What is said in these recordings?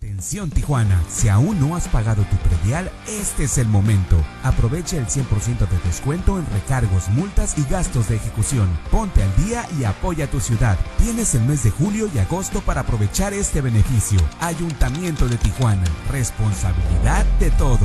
Atención Tijuana, si aún no has pagado tu predial, este es el momento. Aprovecha el 100% de descuento en recargos, multas y gastos de ejecución. Ponte al día y apoya tu ciudad. Tienes el mes de julio y agosto para aprovechar este beneficio. Ayuntamiento de Tijuana, responsabilidad de todos.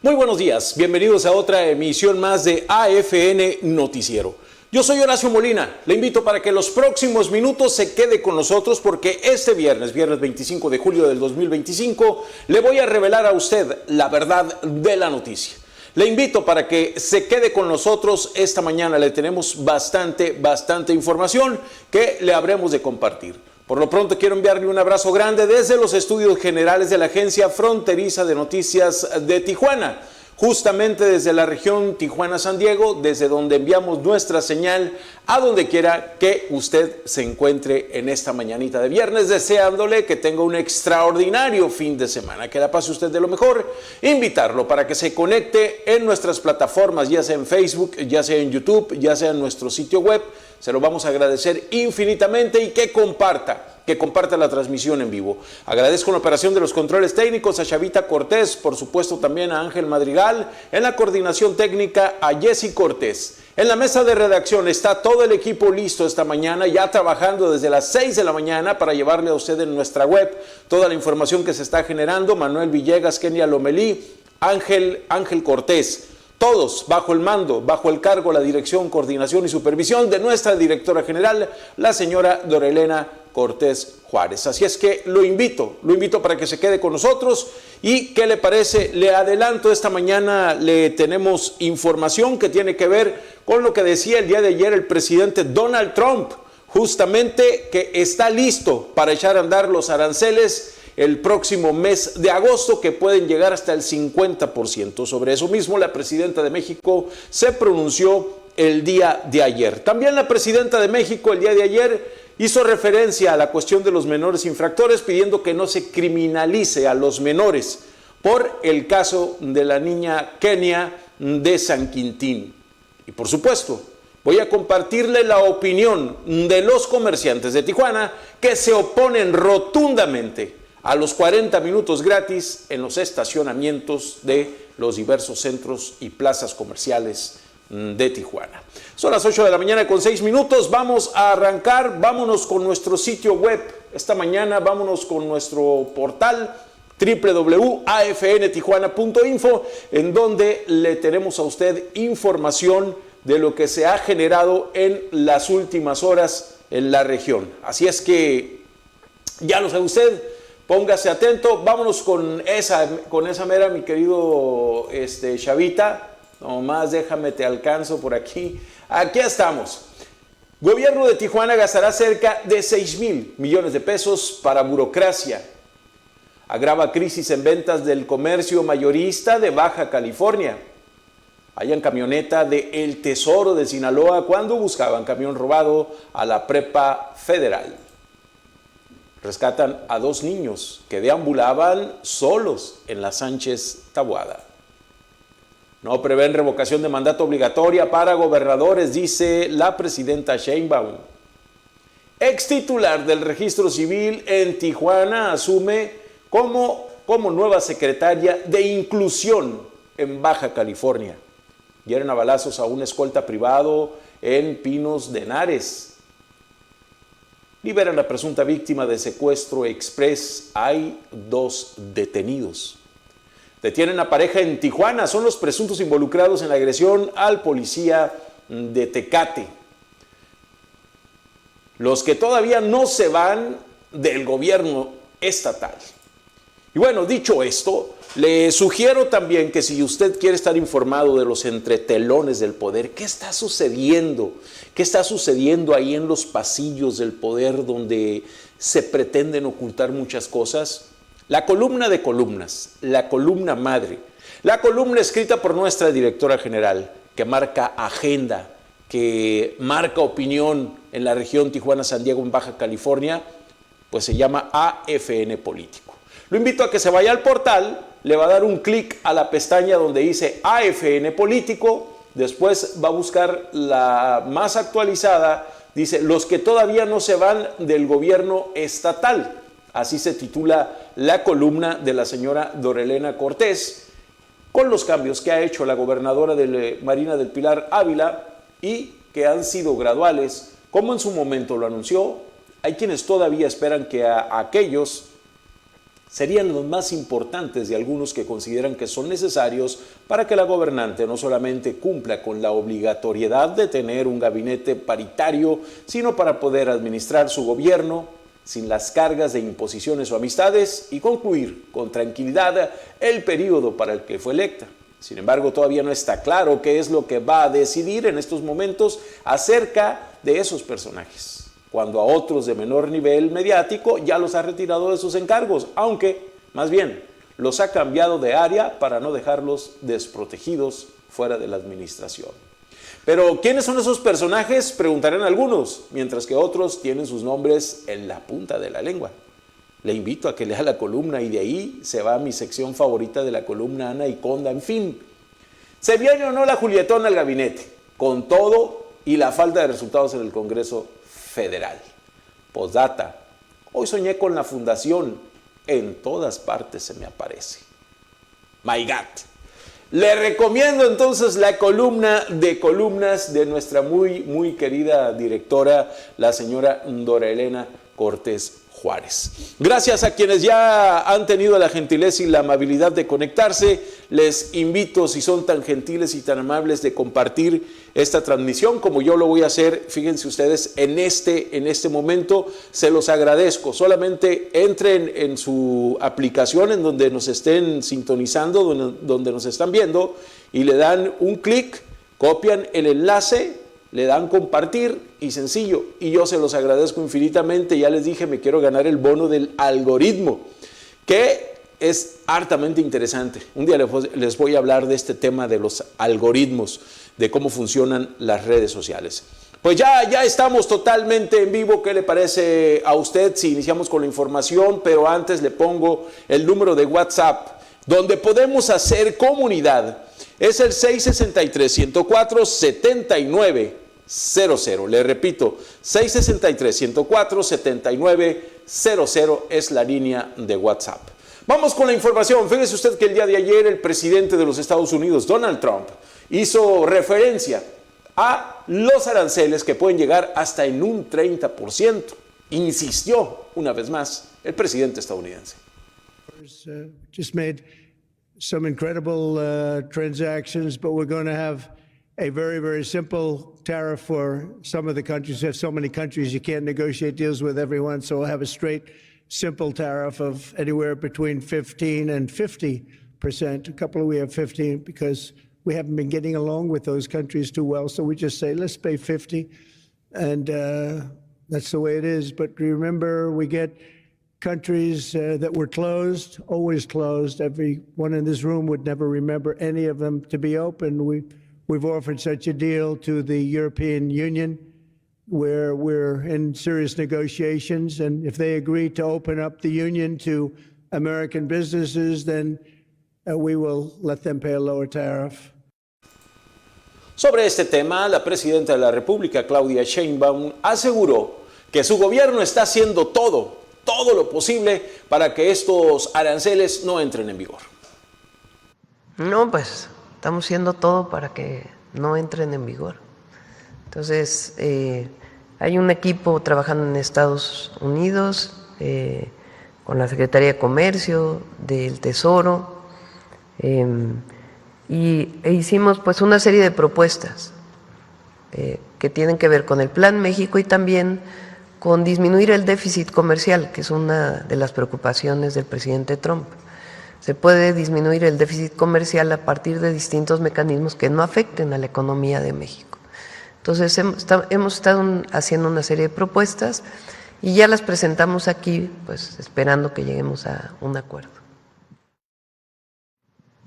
Muy buenos días, bienvenidos a otra emisión más de AFN Noticiero. Yo soy Horacio Molina, le invito para que los próximos minutos se quede con nosotros porque este viernes 25 de julio del 2025, le voy a revelar a usted la verdad de la noticia. Le invito para que se quede con nosotros esta mañana, le tenemos bastante información que le habremos de compartir. Por lo pronto quiero enviarle un abrazo grande desde los estudios generales de la Agencia Fronteriza de Noticias de Tijuana, justamente desde la región Tijuana-San Diego, desde donde enviamos nuestra señal a donde quiera que usted se encuentre en esta mañanita de viernes, deseándole que tenga un extraordinario fin de semana, que la pase usted de lo mejor, invitarlo para que se conecte en nuestras plataformas, ya sea en Facebook, ya sea en YouTube, ya sea en nuestro sitio web. Se lo vamos a agradecer infinitamente y que comparta la transmisión en vivo. Agradezco la operación de los controles técnicos a Chavita Cortés, por supuesto también a Ángel Madrigal, en la coordinación técnica a Jessy Cortés. En la mesa de redacción está todo el equipo listo esta mañana, ya trabajando desde las 6 de la mañana para llevarle a usted en nuestra web toda la información que se está generando. Manuel Villegas, Kenia Lomelí, Ángel Cortés. Todos bajo el mando, bajo el cargo, la dirección, coordinación y supervisión de nuestra directora general, la señora Dorelena Cortés Juárez. Así es que lo invito para que se quede con nosotros. ¿Y qué le parece? Le adelanto, esta mañana le tenemos información que tiene que ver con lo que decía el día de ayer el presidente Donald Trump, justamente que está listo para echar a andar los aranceles el próximo mes de agosto, que pueden llegar hasta el 50%. Sobre eso mismo, la presidenta de México se pronunció el día de ayer. También la presidenta de México el día de ayer hizo referencia a la cuestión de los menores infractores, pidiendo que no se criminalice a los menores por el caso de la niña Kenia de San Quintín. Y por supuesto, voy a compartirle la opinión de los comerciantes de Tijuana que se oponen rotundamente a los 40 minutos gratis en los estacionamientos de los diversos centros y plazas comerciales de Tijuana. Son las 8 de la mañana con 6 minutos, vamos a arrancar, vámonos con nuestro sitio web. Esta mañana vámonos con nuestro portal www.afntijuana.info, en donde le tenemos a usted información de lo que se ha generado en las últimas horas en la región. Así es que ya lo sabe usted. Póngase atento, vámonos con esa mera, mi querido Chavita. Nomás déjame te alcanzo por aquí. Aquí estamos. Gobierno de Tijuana gastará cerca de 6,000 millones de pesos para burocracia. Agrava crisis en ventas del comercio mayorista de Baja California. allá en camioneta de El Tesoro de Sinaloa cuando buscaban camión robado a la prepa federal. Rescatan a 2 niños que deambulaban solos en la Sánchez Taboada. No prevén revocación de mandato obligatoria para gobernadores, dice la presidenta Sheinbaum. Ex titular del registro civil en Tijuana asume como nueva secretaria de inclusión en Baja California. Hieren a balazos a un escolta privado en Pinos de Henares. Liberan a presunta víctima de secuestro express. Hay 2 detenidos. Detienen a pareja en Tijuana. Son los presuntos involucrados en la agresión al policía de Tecate. Los que todavía no se van del gobierno estatal. Y bueno, dicho esto, le sugiero también que si usted quiere estar informado de los entretelones del poder, ¿qué está sucediendo? ¿Qué está sucediendo ahí en los pasillos del poder donde se pretenden ocultar muchas cosas? La columna de columnas, la columna madre, la columna escrita por nuestra directora general, que marca agenda, que marca opinión en la región Tijuana-San Diego en Baja California, pues se llama AFN Político. Lo invito a que se vaya al portal, le va a dar un clic a la pestaña donde dice AFN Político, después va a buscar la más actualizada, dice los que todavía no se van del gobierno estatal. Así se titula la columna de la señora Dorelena Cortés, con los cambios que ha hecho la gobernadora de Marina del Pilar Ávila y que han sido graduales, como en su momento lo anunció. Hay quienes todavía esperan que aquellos serían los más importantes de algunos que consideran que son necesarios para que la gobernante no solamente cumpla con la obligatoriedad de tener un gabinete paritario, sino para poder administrar su gobierno sin las cargas de imposiciones o amistades y concluir con tranquilidad el periodo para el que fue electa. Sin embargo, todavía no está claro qué es lo que va a decidir en estos momentos acerca de esos personajes, cuando a otros de menor nivel mediático ya los ha retirado de sus encargos, aunque más bien los ha cambiado de área para no dejarlos desprotegidos fuera de la administración. Pero ¿quiénes son esos personajes? Preguntarán algunos, mientras que otros tienen sus nombres en la punta de la lengua. Le invito a que lea la columna y de ahí se va a mi sección favorita de la columna Ana y Conda. En fin, ¿se viene o no la Julietona al gabinete? Con todo y la falta de resultados en el Congreso Federal. Postdata, hoy soñé con la fundación, en todas partes se me aparece. My God. Le recomiendo entonces la columna de columnas de nuestra muy querida directora, la señora Dorelena Cortés Juárez. Gracias a quienes ya han tenido la gentileza y la amabilidad de conectarse. Les invito, si son tan gentiles y tan amables, de compartir esta transmisión como yo lo voy a hacer. Fíjense ustedes, en este momento se los agradezco. Solamente entren en su aplicación en donde nos estén sintonizando, donde nos están viendo, y le dan un clic, copian el enlace, le dan compartir y sencillo, y yo se los agradezco infinitamente. Ya les dije, me quiero ganar el bono del algoritmo, que es hartamente interesante. Un día les voy a hablar de este tema de los algoritmos, de cómo funcionan las redes sociales. Pues ya estamos totalmente en vivo. ¿Qué le parece a usted si iniciamos con la información? Pero antes le pongo el número de WhatsApp, donde podemos hacer comunidad. Es el 663-104-7900. Le repito, 663-104-7900 es la línea de WhatsApp. Vamos con la información. Fíjese usted que el día de ayer el presidente de los Estados Unidos, Donald Trump, hizo referencia a los aranceles que pueden llegar hasta en un 30%. Insistió una vez más el presidente estadounidense. Just made some incredible transactions, but we're going to have a very simple tariff for some of the countries. You have so many countries, you can't negotiate deals with everyone, so we'll have a straight, simple tariff of anywhere between 15 and 50%. A couple we have 15 because we haven't been getting along with those countries too well, so we just say, let's pay 50, and that's the way it is. But remember, we get countries that were closed, always closed. Everyone in this room would never remember any of them to be open. we've offered such a deal to the European Union, where we're in serious negotiations. And if they agree to open up the union to American businesses, then we will let them pay a lower tariff. Sobre este tema, la presidenta de la República, Claudia Sheinbaum, aseguró que su gobierno está haciendo todo lo posible para que estos aranceles no entren en vigor. No, pues estamos haciendo todo para que no entren en vigor. Entonces, hay un equipo trabajando en Estados Unidos con la Secretaría de Comercio, del Tesoro, e hicimos pues una serie de propuestas que tienen que ver con el Plan México y también con disminuir el déficit comercial, que es una de las preocupaciones del presidente Trump. Se puede disminuir el déficit comercial a partir de distintos mecanismos que no afecten a la economía de México. Entonces hemos estado haciendo una serie de propuestas y ya las presentamos aquí, pues esperando que lleguemos a un acuerdo.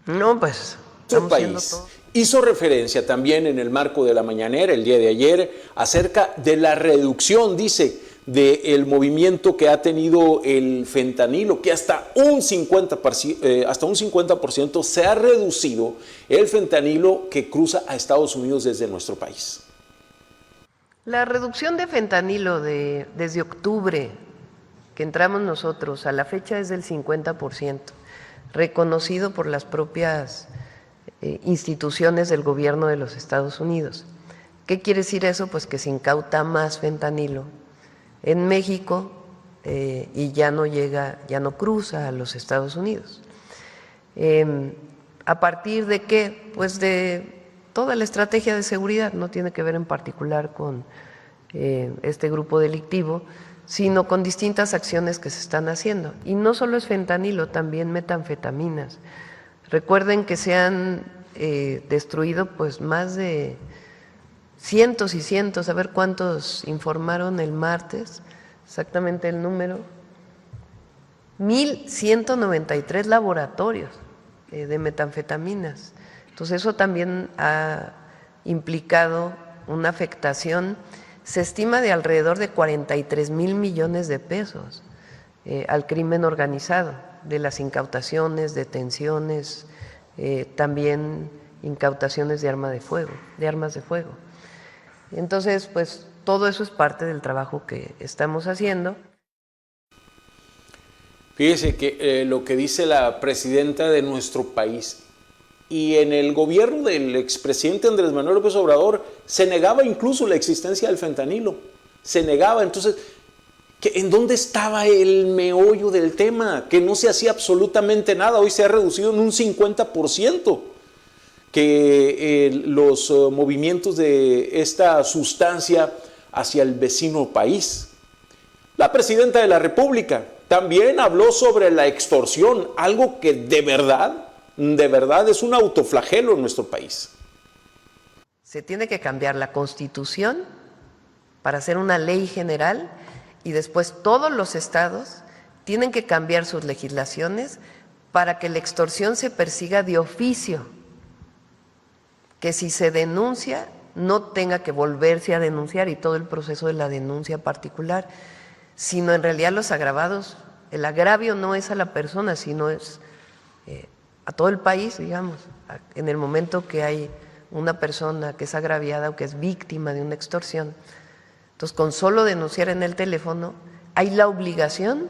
No, pues Nuestro país hizo referencia también en el marco de la mañanera el día de ayer acerca de la reducción, dice, del movimiento que ha tenido el fentanilo, que hasta un 50% se ha reducido el fentanilo que cruza a Estados Unidos desde nuestro país. La reducción de fentanilo desde octubre, que entramos nosotros, a la fecha es del 50%, reconocido por las propias instituciones del gobierno de los Estados Unidos. ¿Qué quiere decir eso? Pues que se incauta más fentanilo en México y ya no cruza a los Estados Unidos. ¿A partir de qué? Pues de toda la estrategia de seguridad, no tiene que ver en particular con este grupo delictivo, sino con distintas acciones que se están haciendo. Y no solo es fentanilo, también metanfetaminas. Recuerden que se han destruido pues más de cientos y cientos, a ver cuántos informaron el martes, exactamente el número, 1,193 laboratorios de metanfetaminas. Entonces eso también ha implicado una afectación, se estima de alrededor de 43,000 millones de pesos al crimen organizado, de las incautaciones, detenciones, también incautaciones de armas de fuego. Entonces, pues todo eso es parte del trabajo que estamos haciendo. Fíjese que lo que dice la presidenta de nuestro país, y en el gobierno del expresidente Andrés Manuel López Obrador se negaba incluso la existencia del fentanilo, se negaba. Entonces, ¿en dónde estaba el meollo del tema? Que no se hacía absolutamente nada, hoy se ha reducido en un 50%. Que los movimientos de esta sustancia hacia el vecino país. La presidenta de la República también habló sobre la extorsión, algo que de verdad es un autoflagelo en nuestro país. Se tiene que cambiar la Constitución para hacer una ley general y después todos los estados tienen que cambiar sus legislaciones para que la extorsión se persiga de oficio, que si se denuncia no tenga que volverse a denunciar y todo el proceso de la denuncia particular, sino en realidad los agravados, el agravio no es a la persona, sino es a todo el país, digamos, en el momento que hay una persona que es agraviada o que es víctima de una extorsión. Entonces, con solo denunciar en el teléfono, hay la obligación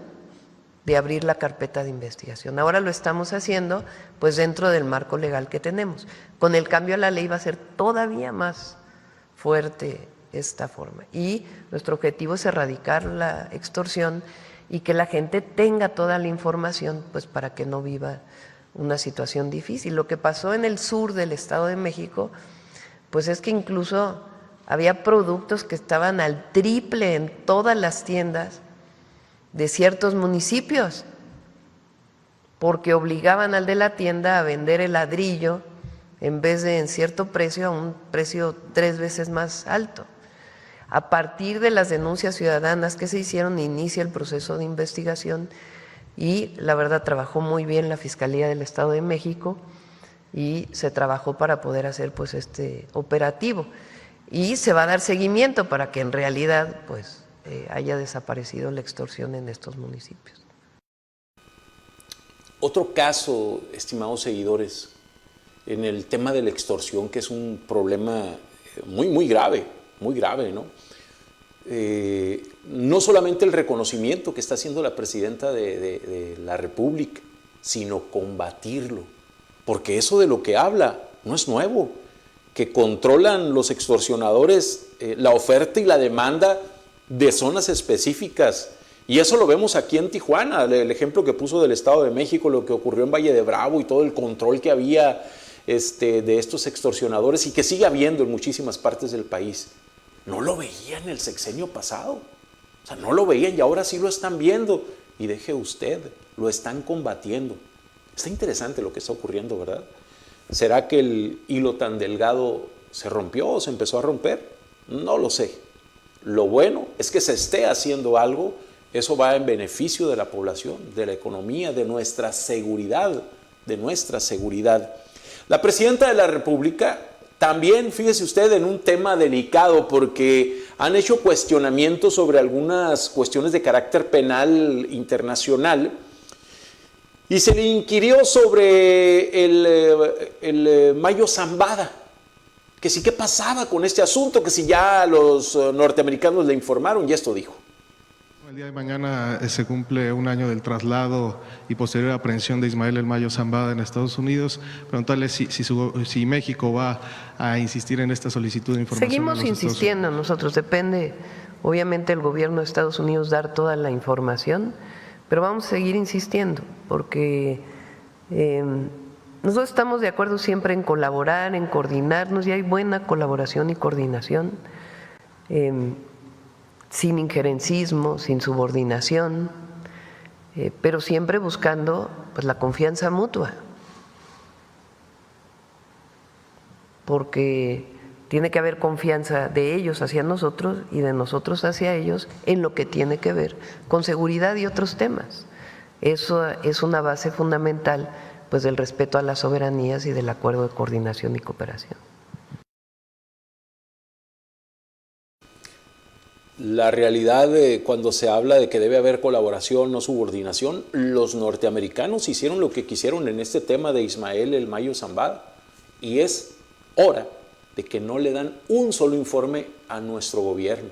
de abrir la carpeta de investigación. Ahora lo estamos haciendo pues dentro del marco legal que tenemos. Con el cambio a la ley va a ser todavía más fuerte esta forma. Y nuestro objetivo es erradicar la extorsión y que la gente tenga toda la información pues para que no viva una situación difícil. Lo que pasó en el sur del Estado de México pues es que incluso había productos que estaban al triple en todas las tiendas de ciertos municipios, porque obligaban al de la tienda a vender el ladrillo en vez de en cierto precio, a un precio 3 veces más alto. A partir de las denuncias ciudadanas que se hicieron, inicia el proceso de investigación y la verdad trabajó muy bien la Fiscalía del Estado de México y se trabajó para poder hacer pues este operativo y se va a dar seguimiento para que en realidad pues haya desaparecido la extorsión en estos municipios. Otro caso, estimados seguidores, en el tema de la extorsión, que es un problema muy grave, ¿no? No solamente el reconocimiento que está haciendo la presidenta de la República, sino combatirlo, porque eso de lo que habla no es nuevo, que controlan los extorsionadores la oferta y la demanda de zonas específicas, y eso lo vemos aquí en Tijuana, el ejemplo que puso del Estado de México, lo que ocurrió en Valle de Bravo y todo el control que había de estos extorsionadores y que sigue habiendo en muchísimas partes del país. No lo veían el sexenio pasado, o sea, no lo veían y ahora sí lo están viendo, y deje usted, lo están combatiendo. Está interesante lo que está ocurriendo, ¿verdad? ¿Será que el hilo tan delgado se rompió o se empezó a romper? No lo sé. Lo bueno es que se esté haciendo algo, eso va en beneficio de la población, de la economía, de nuestra seguridad, La presidenta de la República también, fíjese usted, en un tema delicado, porque han hecho cuestionamientos sobre algunas cuestiones de carácter penal internacional, y se le inquirió sobre el Mayo Zambada, que sí, ¿qué pasaba con este asunto? Que si ya los norteamericanos le informaron, y esto dijo. El día de mañana se cumple un año del traslado y posterior aprehensión de Ismael El Mayo Zambada en Estados Unidos. Preguntarle si México va a insistir en esta solicitud de información. Seguimos insistiendo nosotros, depende obviamente el gobierno de Estados Unidos dar toda la información, pero vamos a seguir insistiendo porque nosotros estamos de acuerdo siempre en colaborar, en coordinarnos, y hay buena colaboración y coordinación, sin injerencismo, sin subordinación, pero siempre buscando pues, la confianza mutua, porque tiene que haber confianza de ellos hacia nosotros y de nosotros hacia ellos en lo que tiene que ver con seguridad y otros temas. Eso es una base fundamental pues, del respeto a las soberanías y del acuerdo de coordinación y cooperación. La realidad cuando se habla de que debe haber colaboración, no subordinación, los norteamericanos hicieron lo que quisieron en este tema de Ismael El Mayo Zambada, y es hora de que no le dan un solo informe a nuestro gobierno,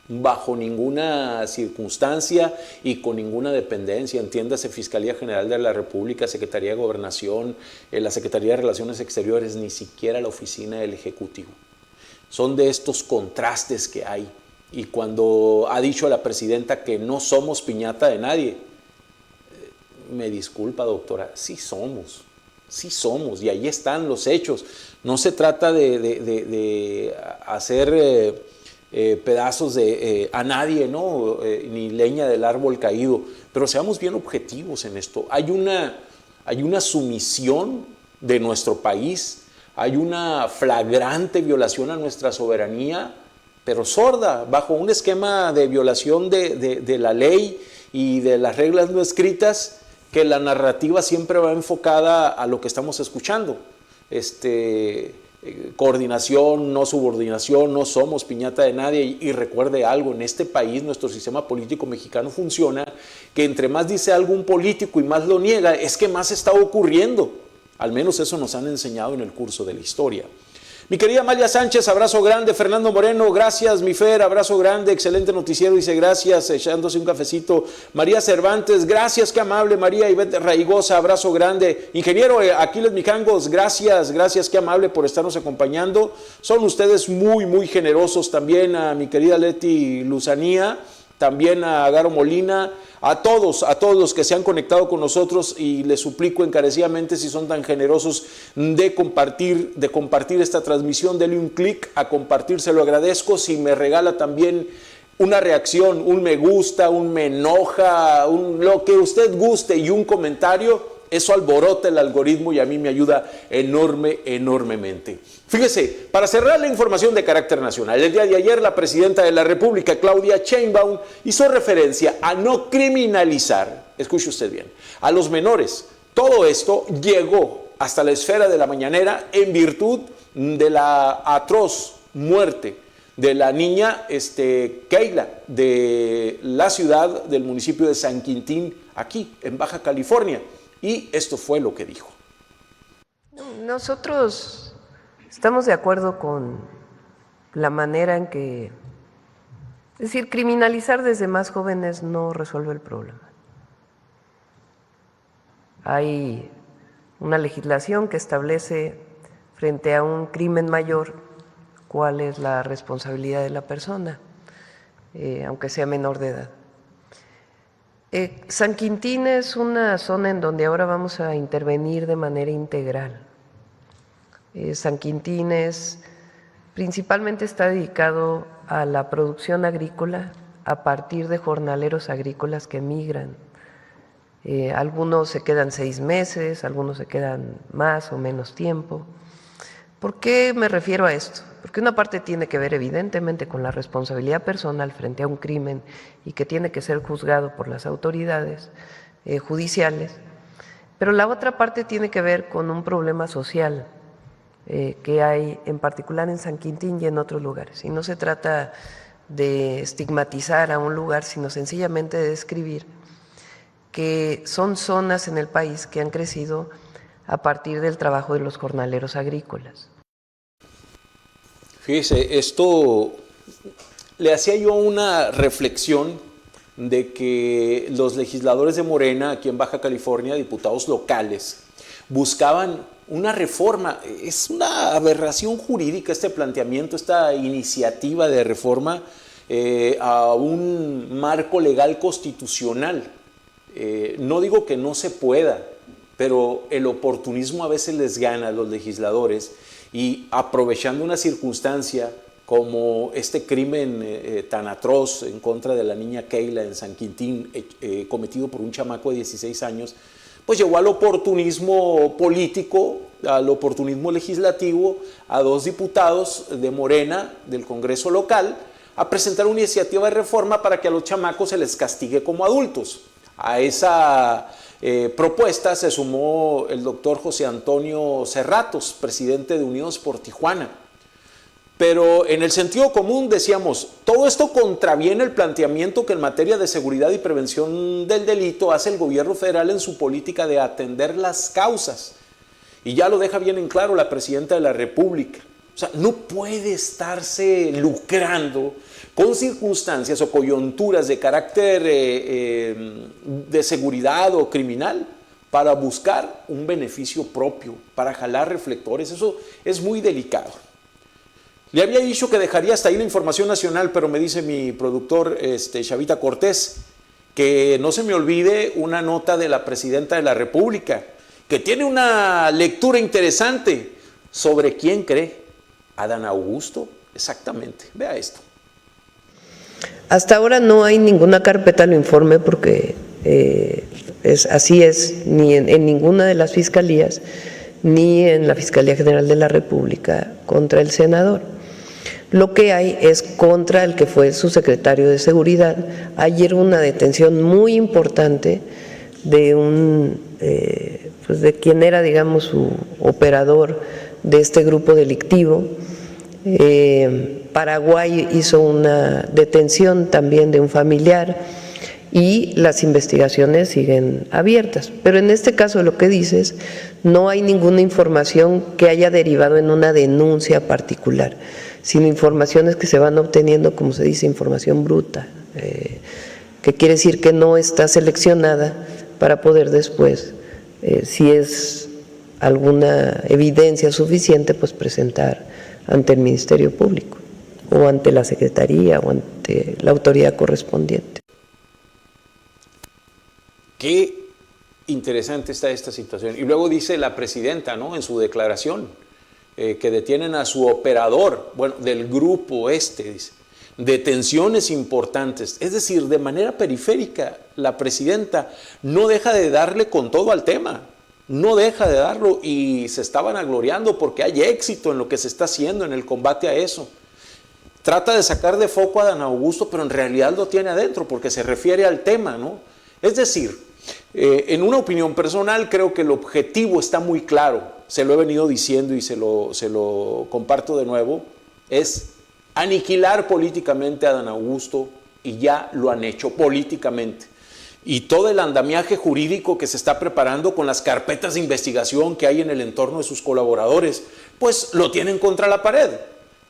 bajo ninguna circunstancia y con ninguna dependencia, entiéndase Fiscalía General de la República, Secretaría de Gobernación, la Secretaría de Relaciones Exteriores, ni siquiera la oficina del Ejecutivo. Son de estos contrastes que hay. Y cuando ha dicho a la presidenta que no somos piñata de nadie, me disculpa, doctora, sí somos, y ahí están los hechos. No se trata de hacer pedazos a nadie, ¿no? Ni leña del árbol caído, pero seamos bien objetivos en esto. Hay una sumisión de nuestro país, hay una flagrante violación a nuestra soberanía, pero sorda, bajo un esquema de violación de la ley y de las reglas no escritas, que la narrativa siempre va enfocada a lo que estamos escuchando. Coordinación, no subordinación, no somos piñata de nadie. Y recuerde algo, en este país nuestro sistema político mexicano funciona, que entre más dice algo un político y más lo niega, es que más está ocurriendo. Al menos eso nos han enseñado en el curso de la historia. Mi querida Amalia Sánchez, abrazo grande. Fernando Moreno, gracias. Mi Fer, abrazo grande. Excelente noticiero, dice gracias, echándose un cafecito. María Cervantes, gracias, qué amable. María Ivette Raigosa, abrazo grande. Ingeniero Aquiles Mijangos, gracias, qué amable por estarnos acompañando. Son ustedes muy generosos. También a mi querida Leti Luzanía, también a Garo Molina, a todos los que se han conectado con nosotros, y les suplico encarecidamente, si son tan generosos de compartir esta transmisión, denle un clic a compartir, se lo agradezco. Si me regala también una reacción, un me gusta, un me enoja, lo que usted guste, y un comentario, eso alborota el algoritmo y a mí me ayuda enormemente. Fíjese, para cerrar la información de carácter nacional, el día de ayer la presidenta de la República, Claudia Sheinbaum, hizo referencia a no criminalizar, escuche usted bien, a los menores. Todo esto llegó hasta la esfera de la mañanera en virtud de la atroz muerte de la niña Keila, de la ciudad del municipio de San Quintín, aquí en Baja California. Y esto fue lo que dijo. Nosotros estamos de acuerdo con la manera en que, es decir, criminalizar desde más jóvenes no resuelve el problema. Hay una legislación que establece frente a un crimen mayor cuál es la responsabilidad de la persona, aunque sea menor de edad. San Quintín es una zona en donde ahora vamos a intervenir de manera integral. San Quintín principalmente está dedicado a la producción agrícola a partir de jornaleros agrícolas que migran. Algunos se quedan 6 meses, algunos se quedan más o menos tiempo. ¿Por qué me refiero a esto? Porque una parte tiene que ver evidentemente con la responsabilidad personal frente a un crimen y que tiene que ser juzgado por las autoridades judiciales, pero la otra parte tiene que ver con un problema social que hay en particular en San Quintín y en otros lugares. Y no se trata de estigmatizar a un lugar, sino sencillamente de describir que son zonas en el país que han crecido a partir del trabajo de los jornaleros agrícolas. Fíjese, esto le hacía yo una reflexión de que los legisladores de Morena aquí en Baja California, diputados locales, buscaban una reforma. Es una aberración jurídica este planteamiento, esta iniciativa de reforma a un marco legal constitucional. No digo que no se pueda, pero el oportunismo a veces les gana a los legisladores y aprovechando una circunstancia como este crimen tan atroz en contra de la niña Keila en San Quintín, cometido por un chamaco de 16 años, pues llegó al oportunismo político, al oportunismo legislativo, a 2 diputados de Morena del Congreso local a presentar una iniciativa de reforma para que a los chamacos se les castigue como adultos. A esa propuesta se sumó el doctor José Antonio Cerratos, presidente de Unidos por Tijuana. Pero en el sentido común decíamos, todo esto contraviene el planteamiento que en materia de seguridad y prevención del delito hace el gobierno federal en su política de atender las causas. Y ya lo deja bien en claro la presidenta de la República. O sea, no puede estarse lucrando con circunstancias o coyunturas de carácter de seguridad o criminal para buscar un beneficio propio, para jalar reflectores. Eso es muy delicado. Le había dicho que dejaría hasta ahí la información nacional, pero me dice mi productor Chavita Cortés que no se me olvide una nota de la presidenta de la República, que tiene una lectura interesante sobre quién cree. Adán Augusto, exactamente. Vea esto. Hasta ahora no hay ninguna carpeta al informe porque así es, ni en ninguna de las fiscalías, ni en la Fiscalía General de la República contra el senador. Lo que hay es contra el que fue su secretario de Seguridad. Ayer una detención muy importante de de quien era, digamos, su operador de este grupo delictivo. Paraguay hizo una detención también de un familiar y las investigaciones siguen abiertas. Pero en este caso lo que dices, no hay ninguna información que haya derivado en una denuncia particular, sino informaciones que se van obteniendo, como se dice, información bruta, que quiere decir que no está seleccionada para poder después, si es alguna evidencia suficiente, pues presentar ante el Ministerio Público o ante la Secretaría o ante la autoridad correspondiente. Qué interesante está esta situación. Y luego dice la presidenta, ¿no?, en su declaración, que detienen a su operador, bueno, del grupo dice, detenciones importantes. Es decir, de manera periférica, la presidenta no deja de darle con todo al tema. No deja de darlo y se está vanagloriando porque hay éxito en lo que se está haciendo en el combate a eso. Trata de sacar de foco a Adán Augusto, pero en realidad lo tiene adentro porque se refiere al tema, ¿no? Es decir, En una opinión personal, creo que el objetivo está muy claro, se lo he venido diciendo y se lo comparto de nuevo, es aniquilar políticamente a Adán Augusto, y ya lo han hecho políticamente. Y todo el andamiaje jurídico que se está preparando con las carpetas de investigación que hay en el entorno de sus colaboradores, pues lo tienen contra la pared.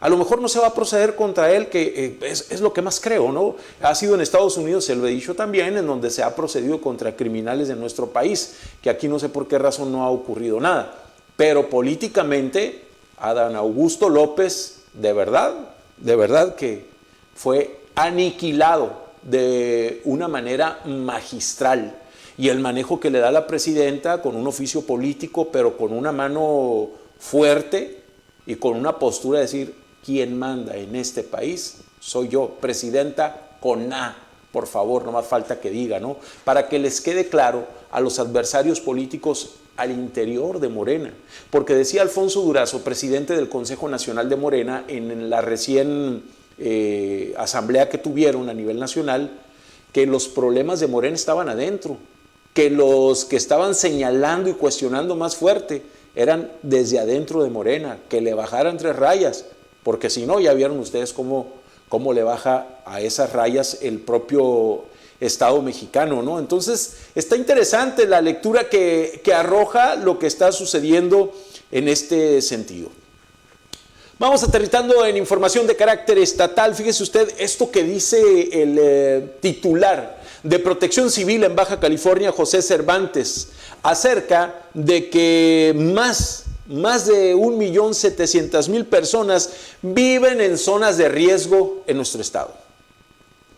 A lo mejor no se va a proceder contra él, que es lo que más creo, ¿no? Ha sido en Estados Unidos, se lo he dicho también, en donde se ha procedido contra criminales de nuestro país, que aquí no sé por qué razón no ha ocurrido nada. Pero políticamente, Adán Augusto López, de verdad que fue aniquilado de una manera magistral. Y el manejo que le da la presidenta con un oficio político, pero con una mano fuerte y con una postura de decir, quien manda en este país soy yo, presidenta con A, por favor, no más falta que diga, ¿no? Para que les quede claro a los adversarios políticos al interior de Morena. Porque decía Alfonso Durazo, presidente del Consejo Nacional de Morena, en la recién asamblea que tuvieron a nivel nacional, que los problemas de Morena estaban adentro, que los que estaban señalando y cuestionando más fuerte eran desde adentro de Morena, que le bajaran 3 rayas, porque si no, ya vieron ustedes cómo le baja a esas rayas el propio Estado mexicano, ¿no? Entonces, está interesante la lectura que arroja lo que está sucediendo en este sentido. Vamos aterrizando en información de carácter estatal. Fíjese usted esto que dice el titular de Protección Civil en Baja California, José Cervantes, acerca de que más de 1.700.000 personas viven en zonas de riesgo en nuestro estado.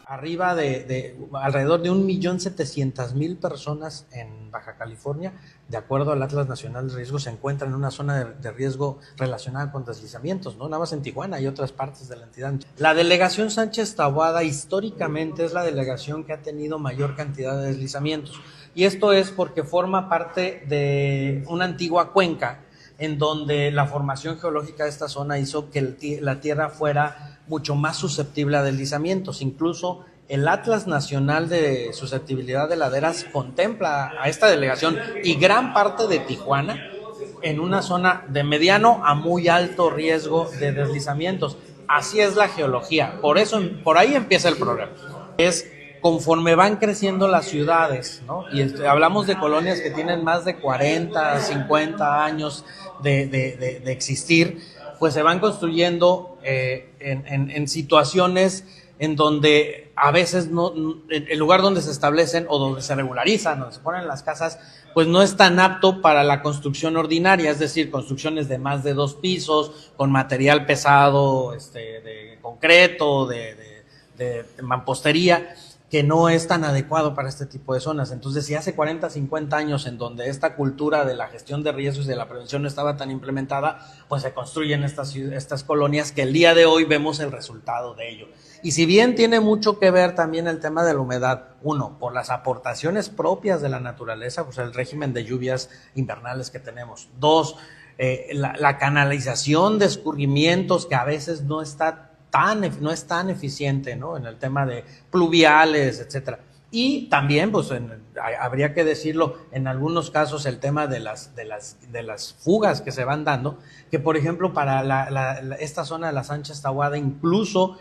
Arriba de alrededor de 1.700.000 personas en Baja California, de acuerdo al Atlas Nacional de Riesgo, se encuentran en una zona de riesgo relacionada con deslizamientos, ¿no? Nada más en Tijuana y otras partes de la entidad. La delegación Sánchez Taboada históricamente es la delegación que ha tenido mayor cantidad de deslizamientos, y esto es porque forma parte de una antigua cuenca en donde la formación geológica de esta zona hizo que la tierra fuera mucho más susceptible a deslizamientos. Incluso el Atlas Nacional de Susceptibilidad de Laderas contempla a esta delegación y gran parte de Tijuana en una zona de mediano a muy alto riesgo de deslizamientos. Así es la geología, por ahí empieza el problema. Es conforme van creciendo las ciudades, ¿no? Y hablamos de colonias que tienen más de 40, 50 años de existir, pues se van construyendo en situaciones en donde a veces el lugar donde se establecen o donde se regularizan, donde se ponen las casas, pues no es tan apto para la construcción ordinaria, es decir, construcciones de más de 2 pisos, con material pesado, de concreto, de mampostería, que no es tan adecuado para este tipo de zonas. Entonces, si hace 40, 50 años en donde esta cultura de la gestión de riesgos y de la prevención no estaba tan implementada, pues se construyen estas colonias que el día de hoy vemos el resultado de ello. Y si bien tiene mucho que ver también el tema de la humedad, 1, por las aportaciones propias de la naturaleza, pues el régimen de lluvias invernales que tenemos. 2, la canalización de escurrimientos que a veces no es tan eficiente, ¿no? En el tema de pluviales, etcétera. Y también, pues, habría que decirlo, en algunos casos el tema de las fugas que se van dando, que por ejemplo para esta zona de la Sánchez Taboada incluso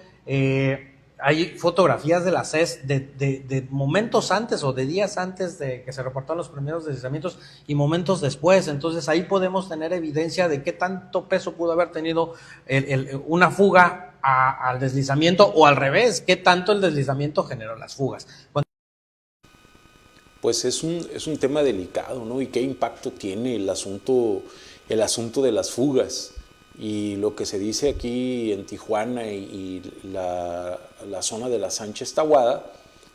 hay fotografías de la CES de momentos antes o de días antes de que se reportaron los primeros deslizamientos y momentos después. Entonces ahí podemos tener evidencia de qué tanto peso pudo haber tenido una fuga al deslizamiento, o al revés, qué tanto el deslizamiento generó las fugas. Pues es un tema delicado, ¿no? Y qué impacto tiene el asunto de las fugas. Y lo que se dice aquí en Tijuana y la zona de la Sánchez Taboada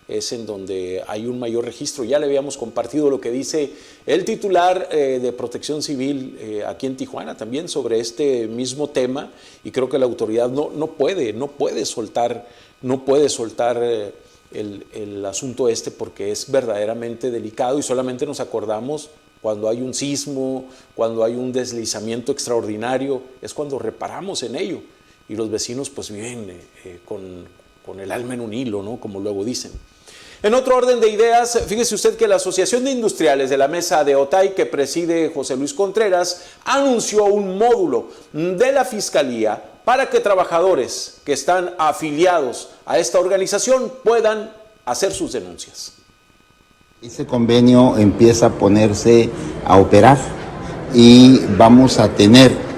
es en donde hay un mayor registro. Ya le habíamos compartido lo que dice el titular de Protección Civil aquí en Tijuana también sobre este mismo tema, y creo que la autoridad no puede soltar el asunto porque es verdaderamente delicado, y solamente nos acordamos cuando hay un sismo, cuando hay un deslizamiento extraordinario, es cuando reparamos en ello, y los vecinos pues viven con el alma en un hilo, ¿no? Como luego dicen. En otro orden de ideas, fíjese usted que la Asociación de Industriales de la Mesa de Otay, que preside José Luis Contreras, anunció un módulo de la Fiscalía para que trabajadores que están afiliados a esta organización puedan hacer sus denuncias. Ese convenio empieza a ponerse a operar y vamos a tener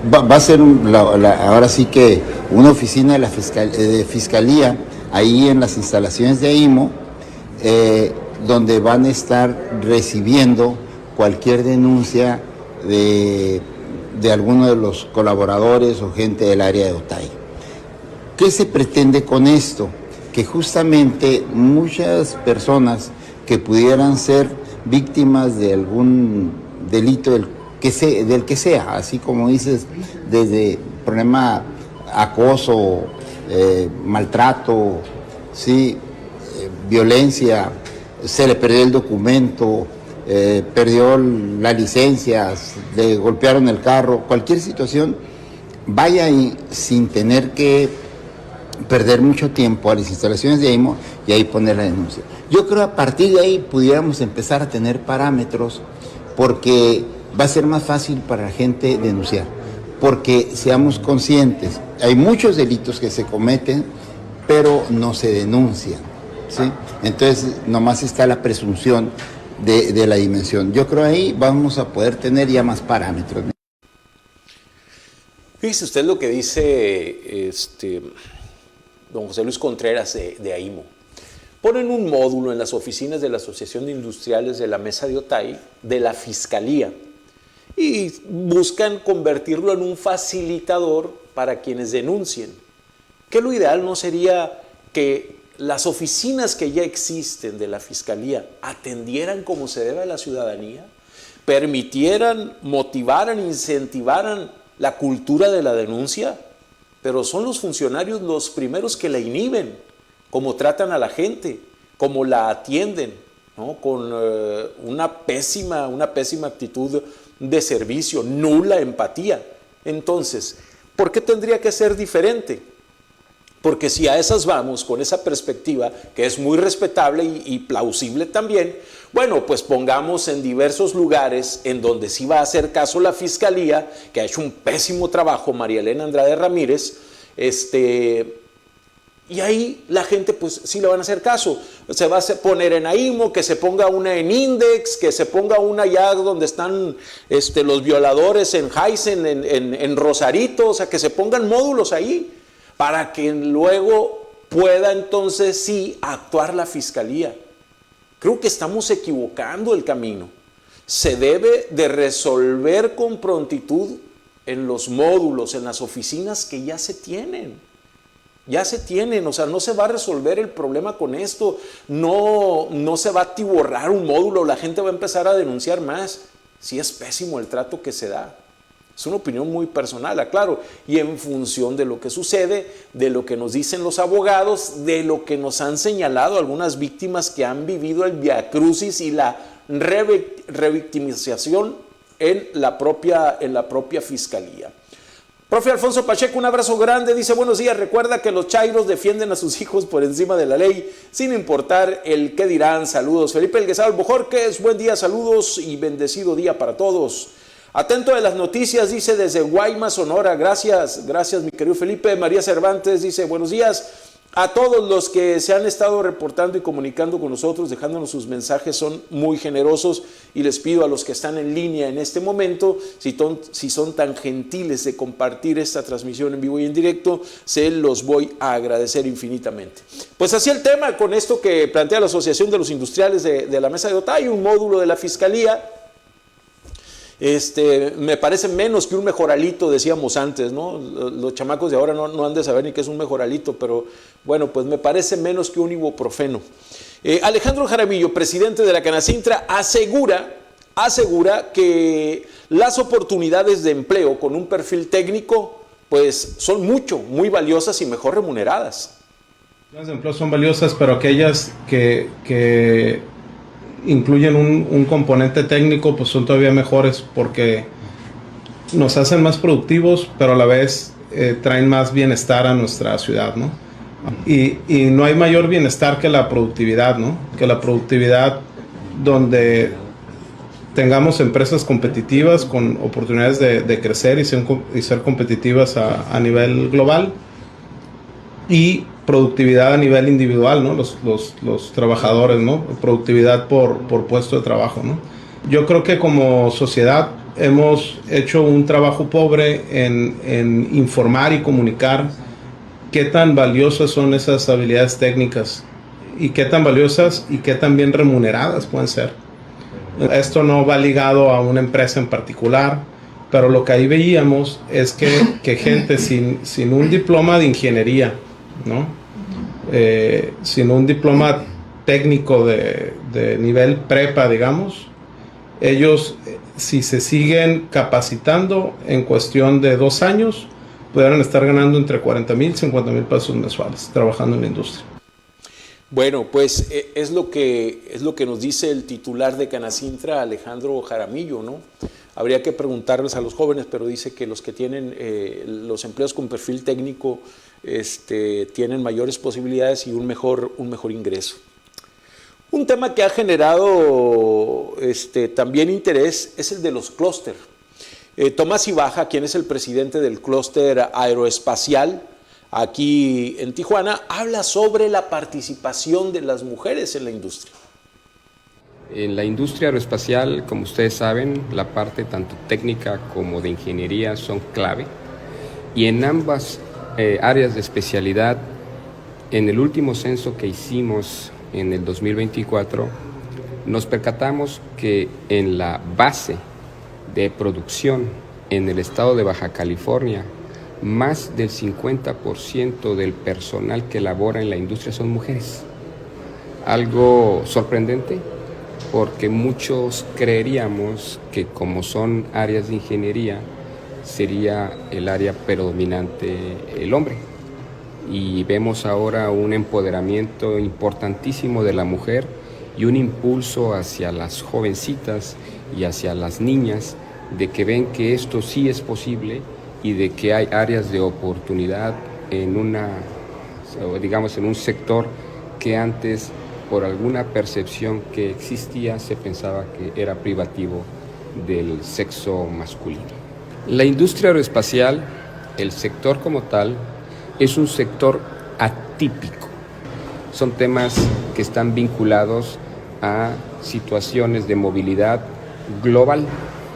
va a ser ahora sí que una oficina de la fiscalía ahí en las instalaciones de AIMO, donde van a estar recibiendo cualquier denuncia de alguno de los colaboradores o gente del área de Otay. ¿Qué se pretende con esto? Que justamente muchas personas que pudieran ser víctimas de algún delito del que sea, así como dices, desde problema acoso, maltrato, ¿sí? Violencia, se le perdió el documento, perdió la licencia, le golpearon el carro, cualquier situación, vaya ahí sin tener que perder mucho tiempo a las instalaciones de AIMO y ahí poner la denuncia. Yo creo a partir de ahí pudiéramos empezar a tener parámetros, porque va a ser más fácil para la gente denunciar, porque seamos conscientes, hay muchos delitos que se cometen, pero no se denuncian, ¿sí? Entonces, nomás está la presunción de la dimensión. Yo creo ahí vamos a poder tener ya más parámetros. Fíjese usted lo que dice don José Luis Contreras de AIMO. Ponen un módulo en las oficinas de la Asociación de Industriales de la Mesa de Otay, de la Fiscalía, y buscan convertirlo en un facilitador para quienes denuncien. Que lo ideal no sería que las oficinas que ya existen de la Fiscalía atendieran como se debe a la ciudadanía, permitieran, motivaran, incentivaran la cultura de la denuncia, pero son los funcionarios los primeros que la inhiben, cómo tratan a la gente, cómo la atienden, ¿no? Con una pésima actitud de servicio, nula empatía. Entonces, ¿por qué tendría que ser diferente? Porque si a esas vamos con esa perspectiva, que es muy respetable y plausible también, bueno, pues pongamos en diversos lugares en donde sí va a hacer caso la Fiscalía, que ha hecho un pésimo trabajo, María Elena Andrade Ramírez, y ahí la gente pues sí le van a hacer caso. Se va a poner en AIMO, que se ponga una en Index, que se ponga una allá donde están los violadores en Heisen, en Rosarito, o sea, que se pongan módulos ahí, para que luego pueda entonces sí actuar la Fiscalía. Creo que estamos equivocando el camino. Se debe de resolver con prontitud en los módulos, en las oficinas que ya se tienen. Ya se tienen, o sea, no se va a resolver el problema con esto, no se va a atiborrar un módulo, la gente va a empezar a denunciar más. Sí es pésimo el trato que se da. Es una opinión muy personal, aclaro, y en función de lo que sucede, de lo que nos dicen los abogados, de lo que nos han señalado algunas víctimas que han vivido el viacrucis y la revictimización en la propia Fiscalía. Profe Alfonso Pacheco, un abrazo grande, dice buenos días, recuerda que los chairos defienden a sus hijos por encima de la ley, sin importar el qué dirán, saludos. Felipe Elguezal Bojorquez, buen día, saludos y bendecido día para todos. Atento de las noticias, dice desde Guaymas, Sonora, gracias mi querido Felipe. María Cervantes dice buenos días. A todos los que se han estado reportando y comunicando con nosotros, dejándonos sus mensajes, son muy generosos y les pido a los que están en línea en este momento, si son tan gentiles de compartir esta transmisión en vivo y en directo, se los voy a agradecer infinitamente. Pues así el tema con esto que plantea la Asociación de los Industriales de la Mesa de Otay, un módulo de la Fiscalía. Me parece menos que un mejoralito, decíamos antes, ¿no? Los chamacos de ahora no han de saber ni qué es un mejoralito, pero bueno, pues me parece menos que un ibuprofeno. Alejandro Jaramillo, presidente de la Canacintra, asegura que las oportunidades de empleo con un perfil técnico pues son muy valiosas y mejor remuneradas. Las de empleo son valiosas, pero aquellas que incluyen un componente técnico, pues son todavía mejores porque nos hacen más productivos, pero a la vez traen más bienestar a nuestra ciudad, ¿no? Y no hay mayor bienestar que la productividad, ¿no? Que la productividad donde tengamos empresas competitivas con oportunidades de crecer y ser competitivas a nivel global, y productividad a nivel individual, ¿no? Los trabajadores, ¿no? Productividad por puesto de trabajo, ¿no? Yo creo que como sociedad hemos hecho un trabajo pobre en informar y comunicar qué tan valiosas son esas habilidades técnicas y qué tan valiosas y qué tan bien remuneradas pueden ser. Esto no va ligado a una empresa en particular, pero lo que ahí veíamos es que gente sin un diploma de ingeniería, ¿no? Sin un diploma técnico de nivel prepa, digamos, ellos, si se siguen capacitando en cuestión de 2 años, pudieran estar ganando entre 40,000 y 50,000 pesos mensuales trabajando en la industria. Bueno, pues es lo que nos dice el titular de Canacintra, Alejandro Jaramillo, ¿no? Habría que preguntarles a los jóvenes, pero dice que los que tienen los empleos con perfil técnico tienen mayores posibilidades y un mejor ingreso. Un tema que ha generado también interés es el de los clúster. Tomás Ibaja, quien es el presidente del clúster aeroespacial aquí en Tijuana, habla sobre la participación de las mujeres en la industria. En la industria aeroespacial, como ustedes saben, la parte tanto técnica como de ingeniería son clave, y en ambas áreas de especialidad, en el último censo que hicimos en el 2024, nos percatamos que en la base de producción en el estado de Baja California, más del 50% del personal que labora en la industria son mujeres. Algo sorprendente, porque muchos creeríamos que como son áreas de ingeniería, sería el área predominante el hombre. Y vemos ahora un empoderamiento importantísimo de la mujer y un impulso hacia las jovencitas y hacia las niñas, de que ven que esto sí es posible y de que hay áreas de oportunidad en un sector que antes, por alguna percepción que existía, se pensaba que era privativo del sexo masculino. La industria aeroespacial, el sector como tal, es un sector atípico. Son temas que están vinculados a situaciones de movilidad global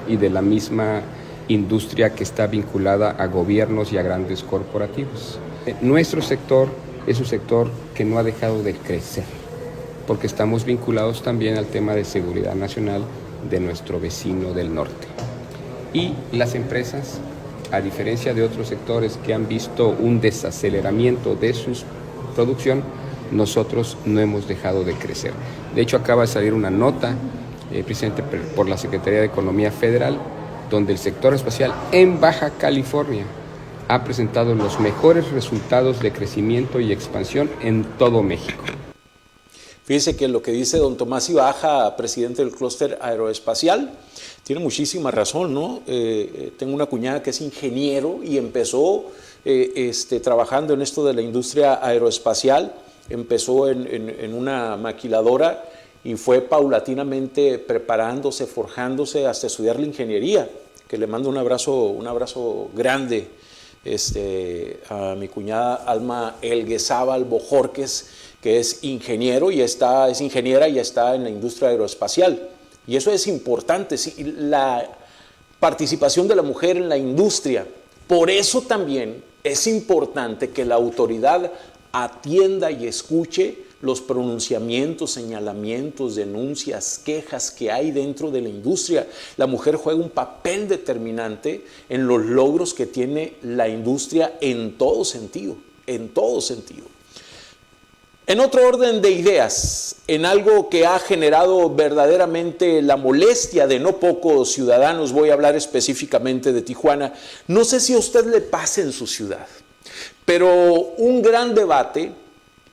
y de la misma industria que está vinculada a gobiernos y a grandes corporativos. Nuestro sector es un sector que no ha dejado de crecer, porque estamos vinculados también al tema de seguridad nacional de nuestro vecino del norte. Y las empresas, a diferencia de otros sectores que han visto un desaceleramiento de su producción, nosotros no hemos dejado de crecer. De hecho, acaba de salir una nota, precisamente por la Secretaría de Economía Federal, donde el sector espacial en Baja California ha presentado los mejores resultados de crecimiento y expansión en todo México. Fíjese que lo que dice don Tomás Ibaja, presidente del clúster aeroespacial, tiene muchísima razón, ¿no? Tengo una cuñada que es ingeniero y empezó trabajando en esto de la industria aeroespacial, empezó en una maquiladora y fue paulatinamente preparándose, forjándose hasta estudiar la ingeniería, que le mando un abrazo grande a mi cuñada Alma Elguezábal Bojorques, que es ingeniero y es ingeniera y está en la industria aeroespacial. Y eso es importante, ¿sí? La participación de la mujer en la industria. Por eso también es importante que la autoridad atienda y escuche los pronunciamientos, señalamientos, denuncias, quejas que hay dentro de la industria. La mujer juega un papel determinante en los logros que tiene la industria en todo sentido, en todo sentido. En otro orden de ideas, en algo que ha generado verdaderamente la molestia de no pocos ciudadanos, voy a hablar específicamente de Tijuana. No sé si a usted le pasa en su ciudad, pero un gran debate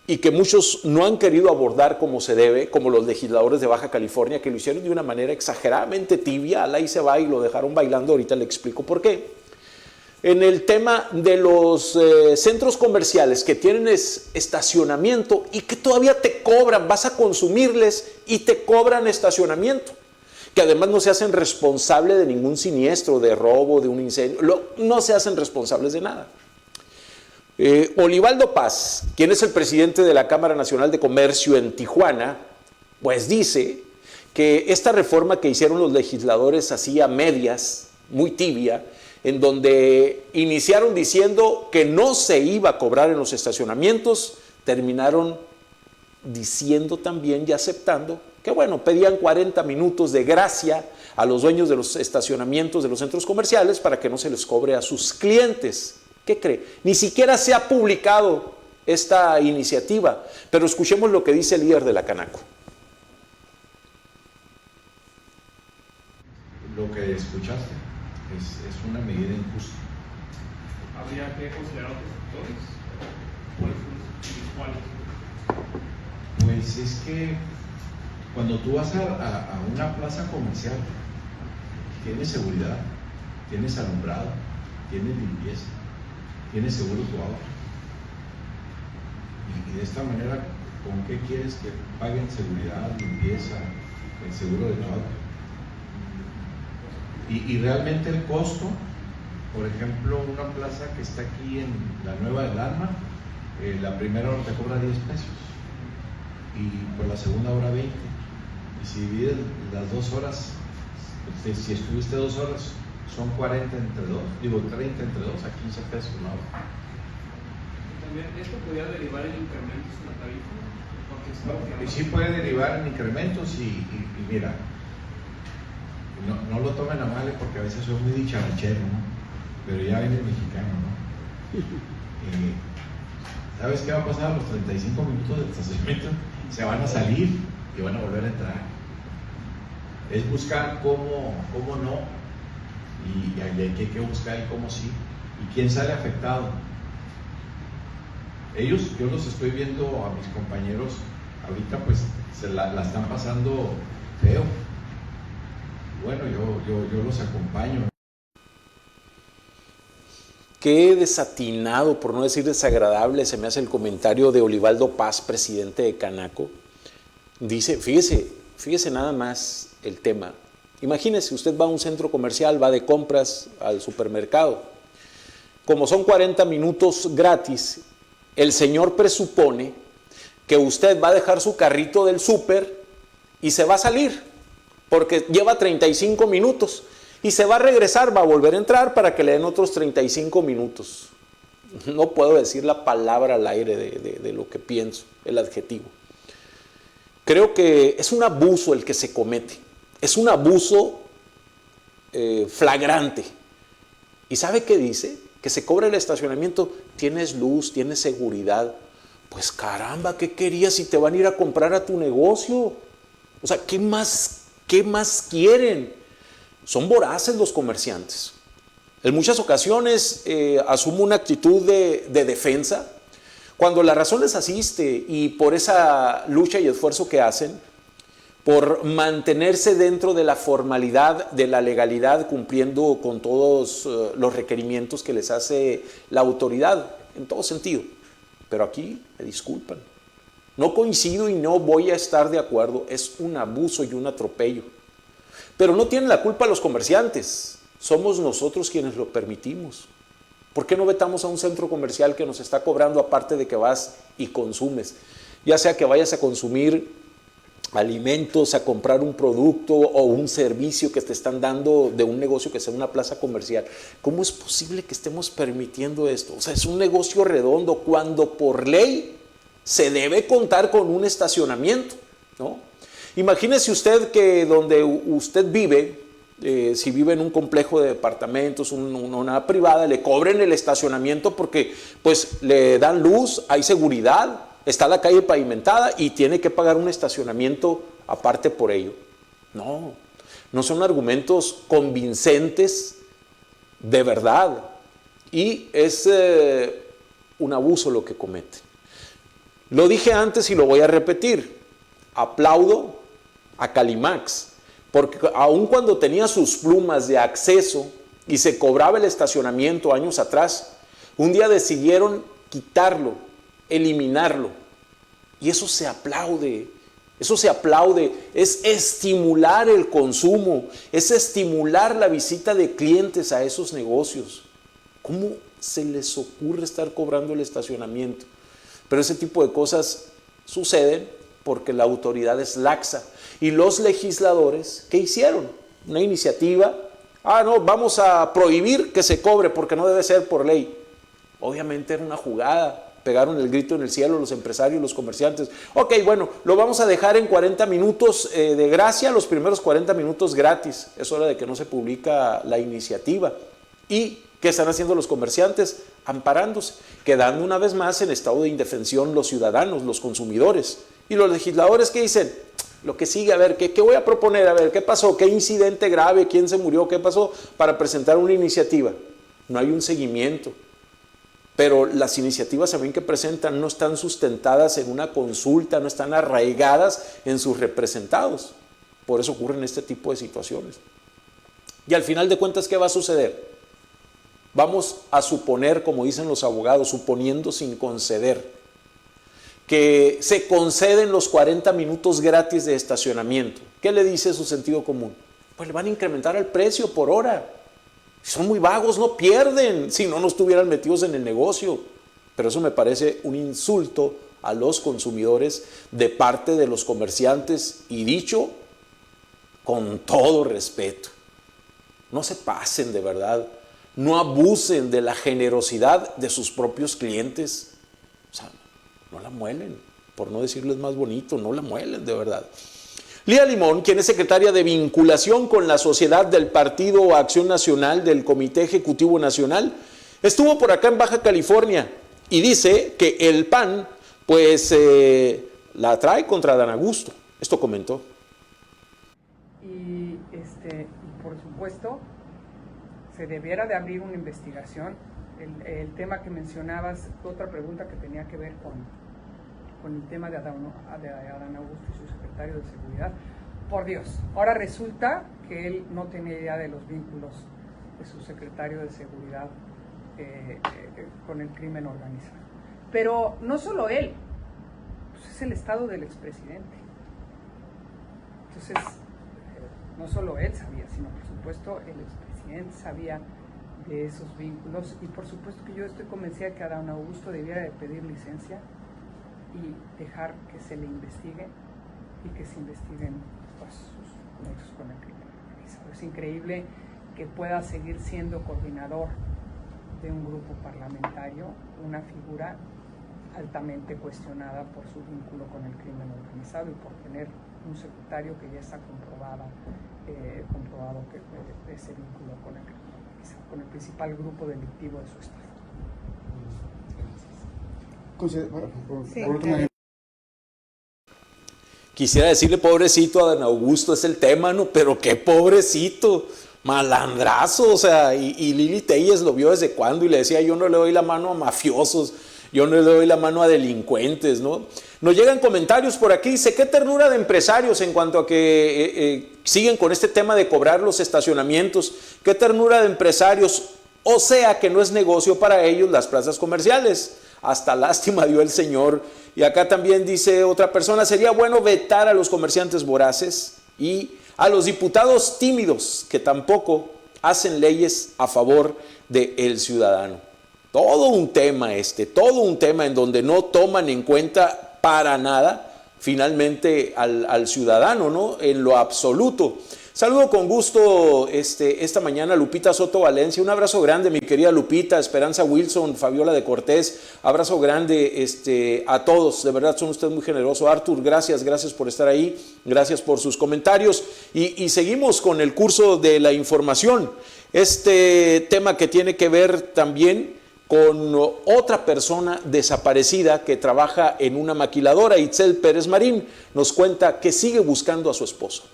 y que muchos no han querido abordar como se debe, como los legisladores de Baja California, que lo hicieron de una manera exageradamente tibia, al ahí se va y lo dejaron bailando, ahorita le explico por qué. en el tema de los centros comerciales que tienen estacionamiento y que todavía te cobran, vas a consumirles y te cobran estacionamiento, que además no se hacen responsables de ningún siniestro, de robo, de un incendio, no se hacen responsables de nada. Olivaldo Paz, quien es el presidente de la Cámara Nacional de Comercio en Tijuana, pues dice que esta reforma que hicieron los legisladores así a medias, muy tibia, en donde iniciaron diciendo que no se iba a cobrar en los estacionamientos, terminaron diciendo también y aceptando que bueno, pedían 40 minutos de gracia a los dueños de los estacionamientos de los centros comerciales para que no se les cobre a sus clientes. ¿Qué cree? Ni siquiera se ha publicado esta iniciativa, pero escuchemos lo que dice el líder de la Canaco. Lo que escuchaste es una medida injusta. ¿Habría que considerar otros factores? ¿Cuáles? Pues es que cuando tú vas a una plaza comercial, tienes seguridad, tienes alumbrado, tienes limpieza, tienes seguro tu auto. Y de esta manera, ¿con qué quieres que paguen seguridad, limpieza, el seguro de tu auto? Y realmente el costo, por ejemplo, una plaza que está aquí en la Nueva del Alma, la primera hora te cobra 10 pesos y por la segunda hora 20. Y si divides las 2 horas, si estuviste 2 horas, son 40 entre 2, digo 30 entre 2 a 15 pesos la hora. También esto podría derivar en incrementos en la tarifa. Y sí puede derivar en incrementos y mira, no lo tomen a mal porque a veces soy muy dicharachero, ¿no? Pero ya viene el mexicano, ¿no? ¿Sabes qué va a pasar? A los 35 minutos del estacionamiento se van a salir y van a volver a entrar. Es buscar cómo no, y hay que buscar el cómo sí, y quién sale afectado. Ellos, yo los estoy viendo a mis compañeros, ahorita pues se la están pasando feo. Bueno, yo los acompaño. Qué desatinado, por no decir desagradable, se me hace el comentario de Olivaldo Paz, presidente de Canaco. Dice, fíjese nada más el tema. Imagínese, usted va a un centro comercial, va de compras al supermercado. Como son 40 minutos gratis, el señor presupone que usted va a dejar su carrito del súper y se va a salir, porque lleva 35 minutos y se va a regresar, va a volver a entrar para que le den otros 35 minutos. No puedo decir la palabra al aire de lo que pienso, el adjetivo. Creo que es un abuso el que se comete, es un abuso flagrante. ¿Y sabe qué dice? Que se cobra el estacionamiento, tienes luz, tienes seguridad. Pues caramba, ¿qué querías si te van a ir a comprar a tu negocio? O sea, ¿qué más quieren? Son voraces los comerciantes. En muchas ocasiones asumo una actitud de defensa, cuando la razón les asiste y por esa lucha y esfuerzo que hacen, por mantenerse dentro de la formalidad, de la legalidad, cumpliendo con todos los requerimientos que les hace la autoridad, en todo sentido. Pero aquí me disculpan. No coincido y no voy a estar de acuerdo. Es un abuso y un atropello. Pero no tienen la culpa los comerciantes. Somos nosotros quienes lo permitimos. ¿Por qué no vetamos a un centro comercial que nos está cobrando aparte de que vas y consumes? Ya sea que vayas a consumir alimentos, a comprar un producto o un servicio que te están dando de un negocio que sea una plaza comercial. ¿Cómo es posible que estemos permitiendo esto? O sea, es un negocio redondo cuando por ley se debe contar con un estacionamiento, ¿no? Imagínese usted que donde usted vive, si vive en un complejo de departamentos, una privada, le cobren el estacionamiento porque pues le dan luz, hay seguridad, está la calle pavimentada y tiene que pagar un estacionamiento aparte por ello. No son argumentos convincentes de verdad y es un abuso lo que cometen. Lo dije antes y lo voy a repetir, aplaudo a Calimax, porque aun cuando tenía sus plumas de acceso y se cobraba el estacionamiento años atrás. Un día decidieron quitarlo, eliminarlo, y eso se aplaude. Eso se aplaude, es estimular el consumo, es estimular la visita de clientes a esos negocios. ¿Cómo se les ocurre estar cobrando el estacionamiento? Pero ese tipo de cosas suceden porque la autoridad es laxa. Y los legisladores, ¿qué hicieron? Una iniciativa, no, vamos a prohibir que se cobre porque no debe ser por ley. Obviamente era una jugada. Pegaron el grito en el cielo los empresarios, los comerciantes. Ok, bueno, lo vamos a dejar en 40 minutos de gracia, los primeros 40 minutos gratis. Es hora de que no se publica la iniciativa. ¿Y qué están haciendo los comerciantes? Amparándose, quedando una vez más en estado de indefensión los ciudadanos, los consumidores. Y los legisladores, ¿qué dicen? Lo que sigue, a ver, ¿qué voy a proponer? A ver, ¿qué pasó? ¿Qué incidente grave? ¿Quién se murió? ¿Qué pasó? Para presentar una iniciativa. No hay un seguimiento. Pero las iniciativas también que presentan no están sustentadas en una consulta, no están arraigadas en sus representados. Por eso ocurren este tipo de situaciones. Y al final de cuentas, ¿qué va a suceder? Vamos a suponer, como dicen los abogados, suponiendo sin conceder, que se conceden los 40 minutos gratis de estacionamiento. ¿Qué le dice su sentido común? Pues le van a incrementar el precio por hora. Son muy vagos, no pierden, si no estuvieran metidos en el negocio. Pero eso me parece un insulto a los consumidores de parte de los comerciantes, y dicho con todo respeto. No se pasen, de verdad, no abusen de la generosidad de sus propios clientes. O sea, no la muelen, por no decirles más bonito, no la muelen, de verdad. Lía Limón, quien es secretaria de vinculación con la sociedad del Partido Acción Nacional del Comité Ejecutivo Nacional, estuvo por acá en Baja California y dice que el PAN, pues, la trae contra Adán Augusto. Esto comentó. Y por supuesto, se debiera de abrir una investigación. El tema que mencionabas, otra pregunta que tenía que ver con el tema de Adán Augusto y su secretario de Seguridad. Por Dios, ahora resulta que él no tenía idea de los vínculos de su secretario de Seguridad con el crimen organizado. Pero no solo él, pues es el estado del expresidente. Entonces, no solo él sabía, sino por supuesto el expresidente sabía de esos vínculos, y por supuesto que yo estoy convencida que Adán Augusto debiera de pedir licencia y dejar que se le investigue y que se investiguen, pues, sus nexos con el crimen organizado. Es increíble que pueda seguir siendo coordinador de un grupo parlamentario, una figura altamente cuestionada por su vínculo con el crimen organizado y por tener un secretario que ya está comprobado que ese vínculo con el crimen organizado, con el principal grupo delictivo de su estado. Quisiera decirle pobrecito a Adán Augusto, es el tema, ¿no? Pero qué pobrecito, malandrazo, o sea, y Lili Telles lo vio desde cuándo y le decía, yo no le doy la mano a mafiosos, yo no le doy la mano a delincuentes, ¿no? Nos llegan comentarios por aquí, dice, qué ternura de empresarios en cuanto a que siguen con este tema de cobrar los estacionamientos, qué ternura de empresarios, o sea que no es negocio para ellos las plazas comerciales. Hasta lástima dio el señor. Y acá también dice otra persona, sería bueno vetar a los comerciantes voraces y a los diputados tímidos que tampoco hacen leyes a favor del ciudadano. Todo un tema todo un tema en donde no toman en cuenta para nada finalmente al ciudadano, ¿no? En lo absoluto. Saludo con gusto esta mañana a Lupita Soto Valencia. Un abrazo grande, mi querida Lupita, Esperanza Wilson, Fabiola de Cortés. Abrazo grande a todos. De verdad son ustedes muy generosos. Artur, gracias por estar ahí. Gracias por sus comentarios. Y seguimos con el curso de la información. Este tema que tiene que ver también con otra persona desaparecida que trabaja en una maquiladora. Itzel Pérez Marín nos cuenta que sigue buscando a su esposo.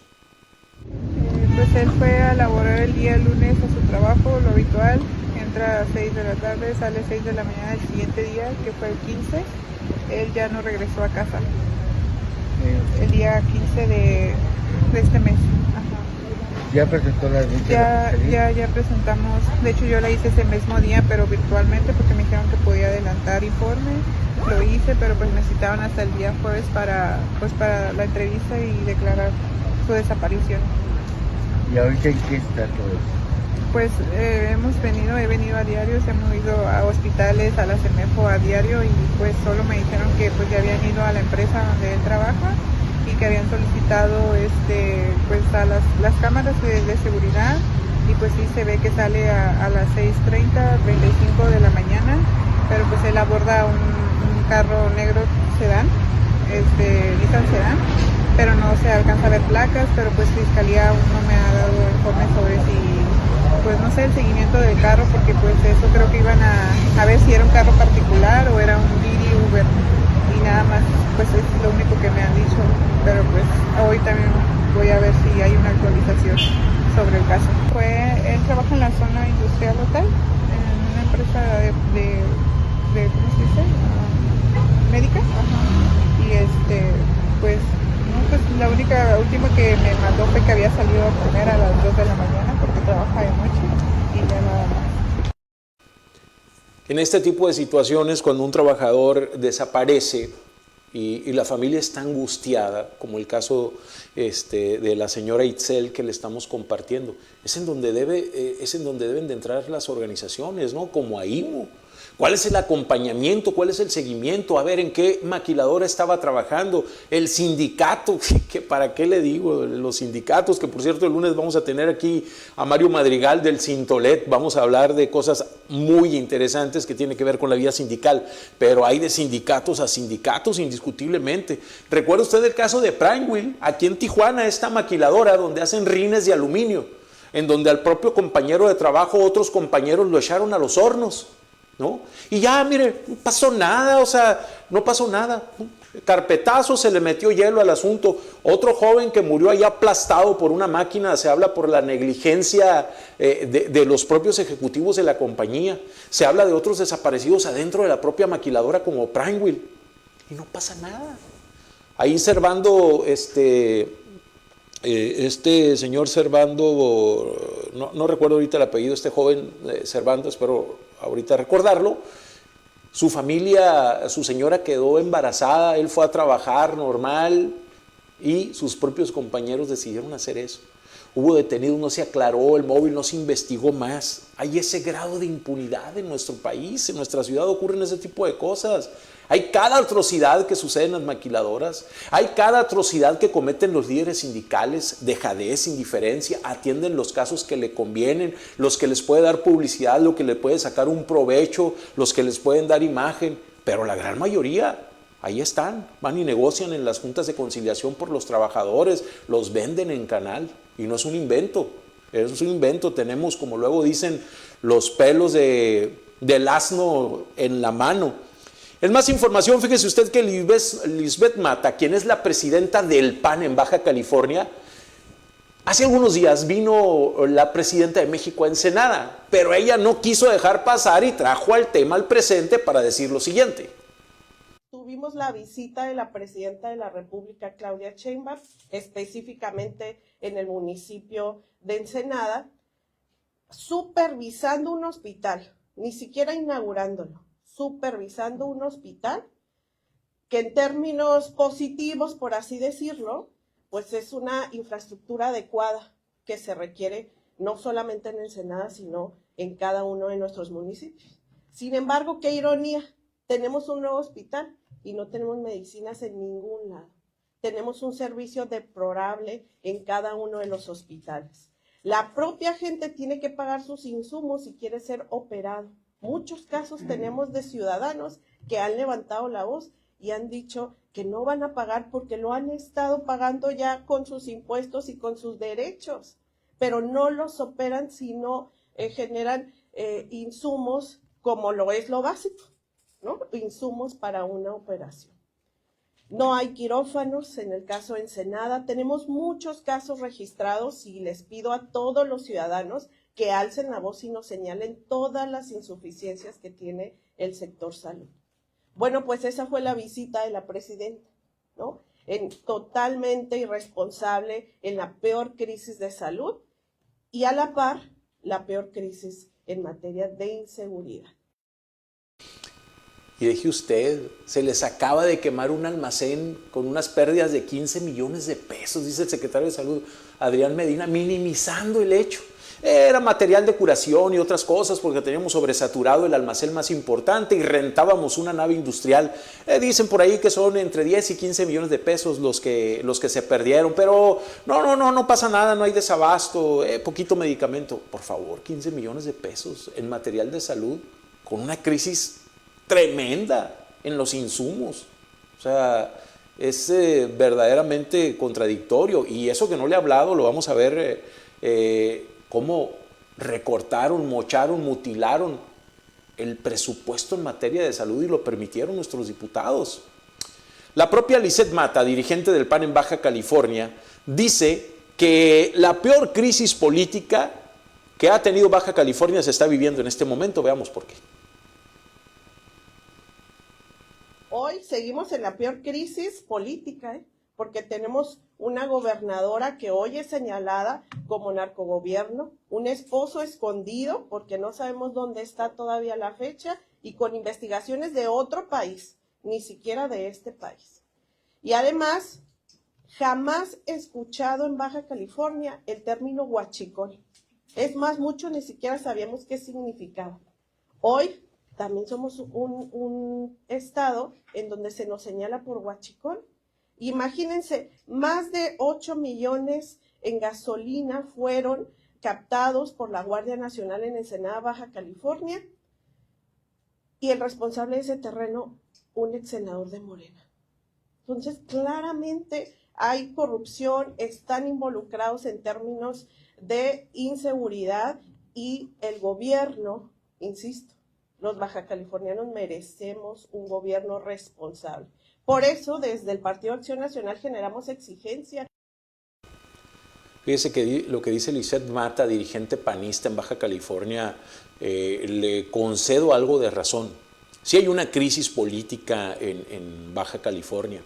Pues él fue a laborar el día lunes a su trabajo, lo habitual, entra a 6 de la tarde, sale a 6 de la mañana el siguiente día, que fue el 15, él ya no regresó a casa, el día 15 de este mes. Ajá. ¿Ya presentó la denuncia? Ya presentamos, de hecho yo la hice ese mismo día, pero virtualmente, porque me dijeron que podía adelantar informe. Lo hice, pero pues necesitaban hasta el día jueves para la entrevista y declarar su desaparición. ¿Y ahorita en qué está todo eso? Pues he venido a diario, hemos ido a hospitales, a la CEMEFO a diario, y pues solo me dijeron que pues ya habían ido a la empresa donde él trabaja y que habían solicitado pues a las cámaras de seguridad, y pues sí se ve que sale a las 6:35 de la mañana, pero pues él aborda un carro negro sedán, Nissan sedán, pero no se alcanza a ver placas, pero pues Fiscalía aún no me ha dado informe sobre si, pues no sé, el seguimiento del carro, porque pues eso creo que iban a ver si era un carro particular o era un Didi Uber, y nada más, pues es lo único que me han dicho, pero pues hoy también voy a ver si hay una actualización sobre el caso. Él trabaja en la zona industrial local, en una empresa de ¿cómo se dice? Médica, y pues la última que me mandó fue que había salido a comer a las 2 de la mañana porque trabaja de noche, y ya nada más. En este tipo de situaciones, cuando un trabajador desaparece y la familia está angustiada, como el caso de la señora Itzel que le estamos compartiendo, es en donde deben de entrar las organizaciones, ¿no? Como AIMO. ¿Cuál es el acompañamiento? ¿Cuál es el seguimiento? A ver, ¿en qué maquiladora estaba trabajando? El sindicato, que ¿para qué le digo? Los sindicatos, que por cierto el lunes vamos a tener aquí a Mario Madrigal del Sintolet. Vamos a hablar de cosas muy interesantes que tienen que ver con la vida sindical, pero hay de sindicatos a sindicatos indiscutiblemente. ¿Recuerda usted el caso de Prinewheel? Aquí en Tijuana, esta maquiladora donde hacen rines de aluminio, en donde al propio compañero de trabajo otros compañeros lo echaron a los hornos, ¿no? Y ya, mire, no pasó nada, no pasó nada. Carpetazo, se le metió hielo al asunto. Otro joven que murió ahí aplastado por una máquina, se habla por la negligencia de los propios ejecutivos de la compañía. Se habla de otros desaparecidos adentro de la propia maquiladora como Prinewheel. Y no pasa nada. Ahí Servando, señor Servando, no recuerdo ahorita el apellido, este joven Servando, espero ahorita recordarlo. Su familia, su señora quedó embarazada, él fue a trabajar normal y sus propios compañeros decidieron hacer eso. Hubo detenidos, no se aclaró el móvil, no se investigó más. Hay ese grado de impunidad en nuestro país, en nuestra ciudad ocurren ese tipo de cosas. Hay cada atrocidad que sucede en las maquiladoras, hay cada atrocidad que cometen los líderes sindicales, dejadez, indiferencia, atienden los casos que le convienen, los que les puede dar publicidad, lo que le puede sacar un provecho, los que les pueden dar imagen, pero la gran mayoría ahí están, van y negocian en las juntas de conciliación por los trabajadores, los venden en canal y no es un invento, es un invento. Tenemos, como luego dicen, los pelos del asno en la mano. Es más información, fíjese usted que Lisbeth Mata, quien es la presidenta del PAN en Baja California, hace algunos días vino la presidenta de México a Ensenada, pero ella no quiso dejar pasar y trajo al tema al presente para decir lo siguiente. Tuvimos la visita de la presidenta de la República, Claudia Sheinbaum, específicamente en el municipio de Ensenada, supervisando un hospital, ni siquiera inaugurándolo. Supervisando un hospital que en términos positivos, por así decirlo, pues es una infraestructura adecuada que se requiere no solamente en Ensenada, sino en cada uno de nuestros municipios. Sin embargo, qué ironía, tenemos un nuevo hospital y no tenemos medicinas en ningún lado. Tenemos un servicio deplorable en cada uno de los hospitales. La propia gente tiene que pagar sus insumos si quiere ser operado. Muchos casos tenemos de ciudadanos que han levantado la voz y han dicho que no van a pagar porque lo han estado pagando ya con sus impuestos y con sus derechos, pero no los operan si no generan insumos como lo es lo básico, ¿no? Insumos para una operación. No hay quirófanos en el caso de Ensenada. Tenemos muchos casos registrados y les pido a todos los ciudadanos que alcen la voz y nos señalen todas las insuficiencias que tiene el sector salud. Bueno, pues esa fue la visita de la presidenta, ¿no? Totalmente irresponsable en la peor crisis de salud y a la par la peor crisis en materia de inseguridad. Y deje usted, se les acaba de quemar un almacén con unas pérdidas de 15 millones de pesos, dice el secretario de Salud, Adrián Medina, minimizando el hecho. Era material de curación y otras cosas porque teníamos sobresaturado el almacén más importante y rentábamos una nave industrial. Dicen por ahí que son entre 10 y 15 millones de pesos los que se perdieron, pero no pasa nada, no hay desabasto, poquito medicamento. Por favor, 15 millones de pesos en material de salud con una crisis tremenda en los insumos. O sea, es verdaderamente contradictorio, y eso que no le he hablado lo vamos a ver cómo recortaron, mocharon, mutilaron el presupuesto en materia de salud y lo permitieron nuestros diputados. La propia Lisette Mata, dirigente del PAN en Baja California, dice que la peor crisis política que ha tenido Baja California se está viviendo en este momento. Veamos por qué. Hoy seguimos en la peor crisis política, porque tenemos una gobernadora que hoy es señalada como narcogobierno, un esposo escondido porque no sabemos dónde está todavía la fecha y con investigaciones de otro país, ni siquiera de este país. Y además, jamás he escuchado en Baja California el término huachicol. Es más, mucho ni siquiera sabíamos qué significaba. Hoy también somos un estado en donde se nos señala por huachicol. Imagínense, más de 8 millones en gasolina fueron captados por la Guardia Nacional en Ensenada, Baja California, y el responsable de ese terreno, un ex senador de Morena. Entonces, claramente hay corrupción, están involucrados en términos de inseguridad, y el gobierno, insisto, los bajacalifornianos merecemos un gobierno responsable. Por eso, desde el Partido Acción Nacional generamos exigencia. Fíjese que lo que dice Lisette Mata, dirigente panista en Baja California, le concedo algo de razón. Sí hay una crisis política en Baja California,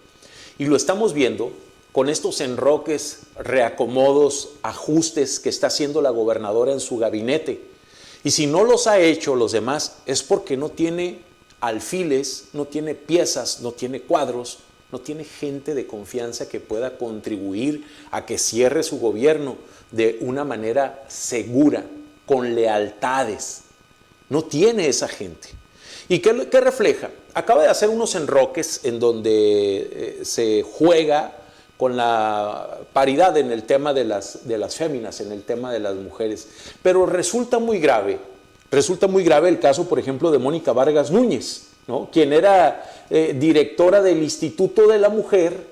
y lo estamos viendo con estos enroques, reacomodos, ajustes que está haciendo la gobernadora en su gabinete. Y si no los ha hecho los demás, es porque no tiene alfiles, no tiene piezas, no tiene cuadros, no tiene gente de confianza que pueda contribuir a que cierre su gobierno de una manera segura, con lealtades. No tiene esa gente. ¿Y qué refleja? Acaba de hacer unos enroques en donde se juega con la paridad en el tema de las féminas, en el tema de las mujeres. Pero resulta muy grave el caso, por ejemplo, de Mónica Vargas Núñez, ¿no? Quien era directora del Instituto de la Mujer,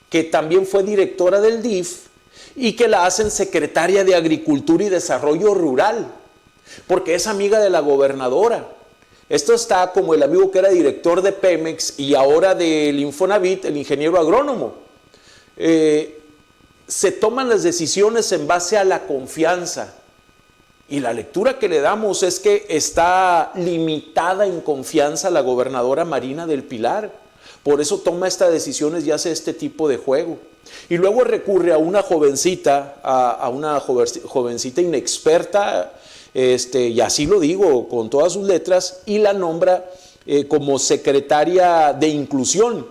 que también fue directora del DIF, y que la hacen secretaria de Agricultura y Desarrollo Rural, porque es amiga de la gobernadora. Esto está como el amigo que era director de Pemex y ahora del Infonavit, el ingeniero agrónomo. Se toman las decisiones en base a la confianza, y la lectura que le damos es que está limitada en confianza la gobernadora Marina del Pilar. Por eso toma estas decisiones y hace este tipo de juego. Y luego recurre a una jovencita, jovencita inexperta, y así lo digo con todas sus letras, y la nombra como secretaria de Inclusión.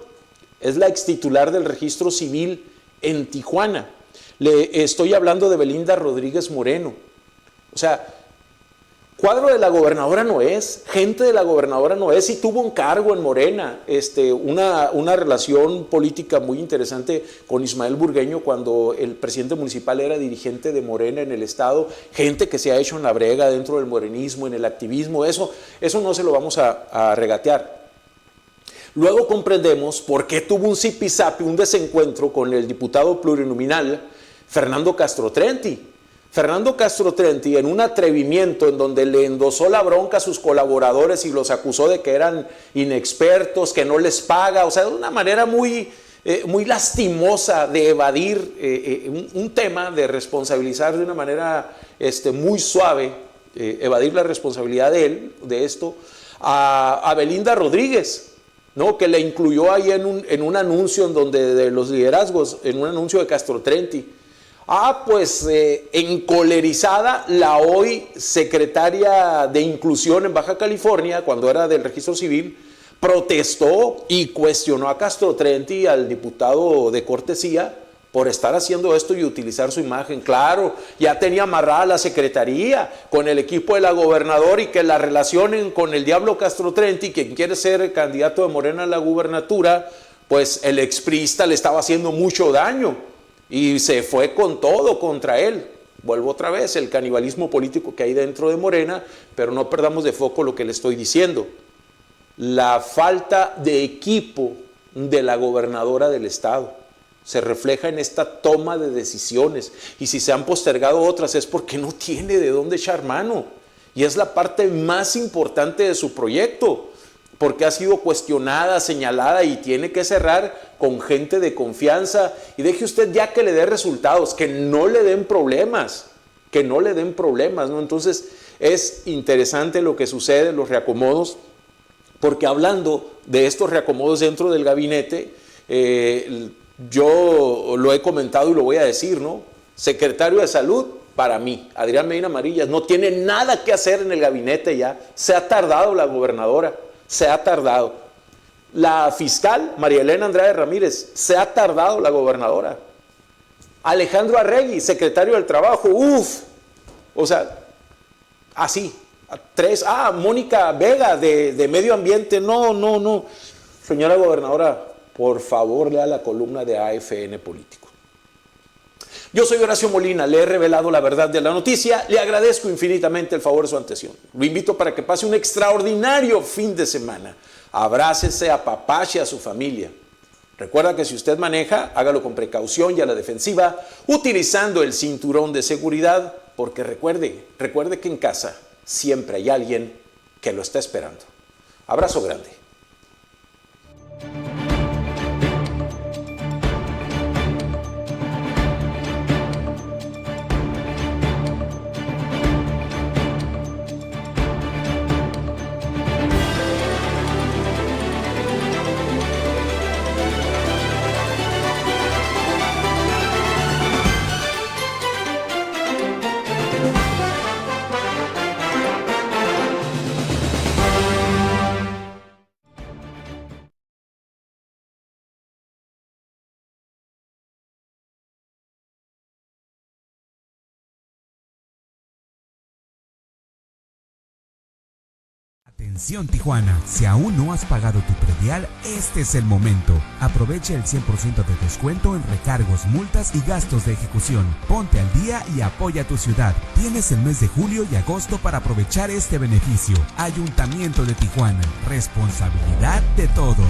Es la extitular del Registro Civil en Tijuana. Le estoy hablando de Belinda Rodríguez Moreno. O sea, cuadro de la gobernadora no es, gente de la gobernadora no es, y tuvo un cargo en Morena, una relación política muy interesante con Ismael Burgueño cuando el presidente municipal era dirigente de Morena en el estado, gente que se ha hecho en la brega dentro del morenismo, en el activismo, eso no se lo vamos a regatear. Luego comprendemos por qué tuvo un zipizape, un desencuentro con el diputado plurinominal Fernando Castro Trenti. Fernando Castro Trenti, en un atrevimiento en donde le endosó la bronca a sus colaboradores y los acusó de que eran inexpertos, que no les paga, o sea, de una manera muy lastimosa de evadir un tema, de responsabilizar de una manera muy suave, evadir la responsabilidad de esto, a Belinda Rodríguez, ¿no? Que le incluyó ahí en un anuncio en donde de los liderazgos, en un anuncio de Castro Trenti. Pues encolerizada la hoy secretaria de Inclusión en Baja California, cuando era del Registro Civil, protestó y cuestionó a Castro Trenti, al diputado de cortesía, por estar haciendo esto y utilizar su imagen. Claro, ya tenía amarrada la secretaría con el equipo de la gobernadora y que la relacionen con el diablo Castro Trenti, quien quiere ser candidato de Morena a la gubernatura, pues el expriista le estaba haciendo mucho daño y se fue con todo contra él. Vuelvo otra vez, el canibalismo político que hay dentro de Morena, pero no perdamos de foco lo que le estoy diciendo. La falta de equipo de la gobernadora del estado se refleja en esta toma de decisiones, y si se han postergado otras es porque no tiene de dónde echar mano, y es la parte más importante de su proyecto, porque ha sido cuestionada, señalada, y tiene que cerrar con gente de confianza. Y deje usted ya que le dé resultados, que no le den problemas, ¿no? Entonces es interesante lo que sucede, los reacomodos, porque hablando de estos reacomodos dentro del gabinete, yo lo he comentado y lo voy a decir, ¿no? Secretario de Salud, para mí, Adrián Medina Amarillas, no tiene nada que hacer en el gabinete ya. Se ha tardado la gobernadora, se ha tardado. La fiscal, María Elena Andrade Ramírez, se ha tardado la gobernadora. Alejandro Arregui, secretario del Trabajo, o sea, así. Mónica Vega, de Medio Ambiente, no. Señora gobernadora, por favor, lea la columna de AFN Político. Yo soy Horacio Molina, le he revelado la verdad de la noticia, le agradezco infinitamente el favor de su atención. Lo invito para que pase un extraordinario fin de semana. Abrácese, apapache a su familia. Recuerda que si usted maneja, hágalo con precaución y a la defensiva, utilizando el cinturón de seguridad, porque recuerde que en casa siempre hay alguien que lo está esperando. Abrazo grande. Atención Tijuana, si aún no has pagado tu predial, este es el momento. Aprovecha el 100% de descuento en recargos, multas y gastos de ejecución. Ponte al día y apoya tu ciudad. Tienes el mes de julio y agosto para aprovechar este beneficio. Ayuntamiento de Tijuana, responsabilidad de todos.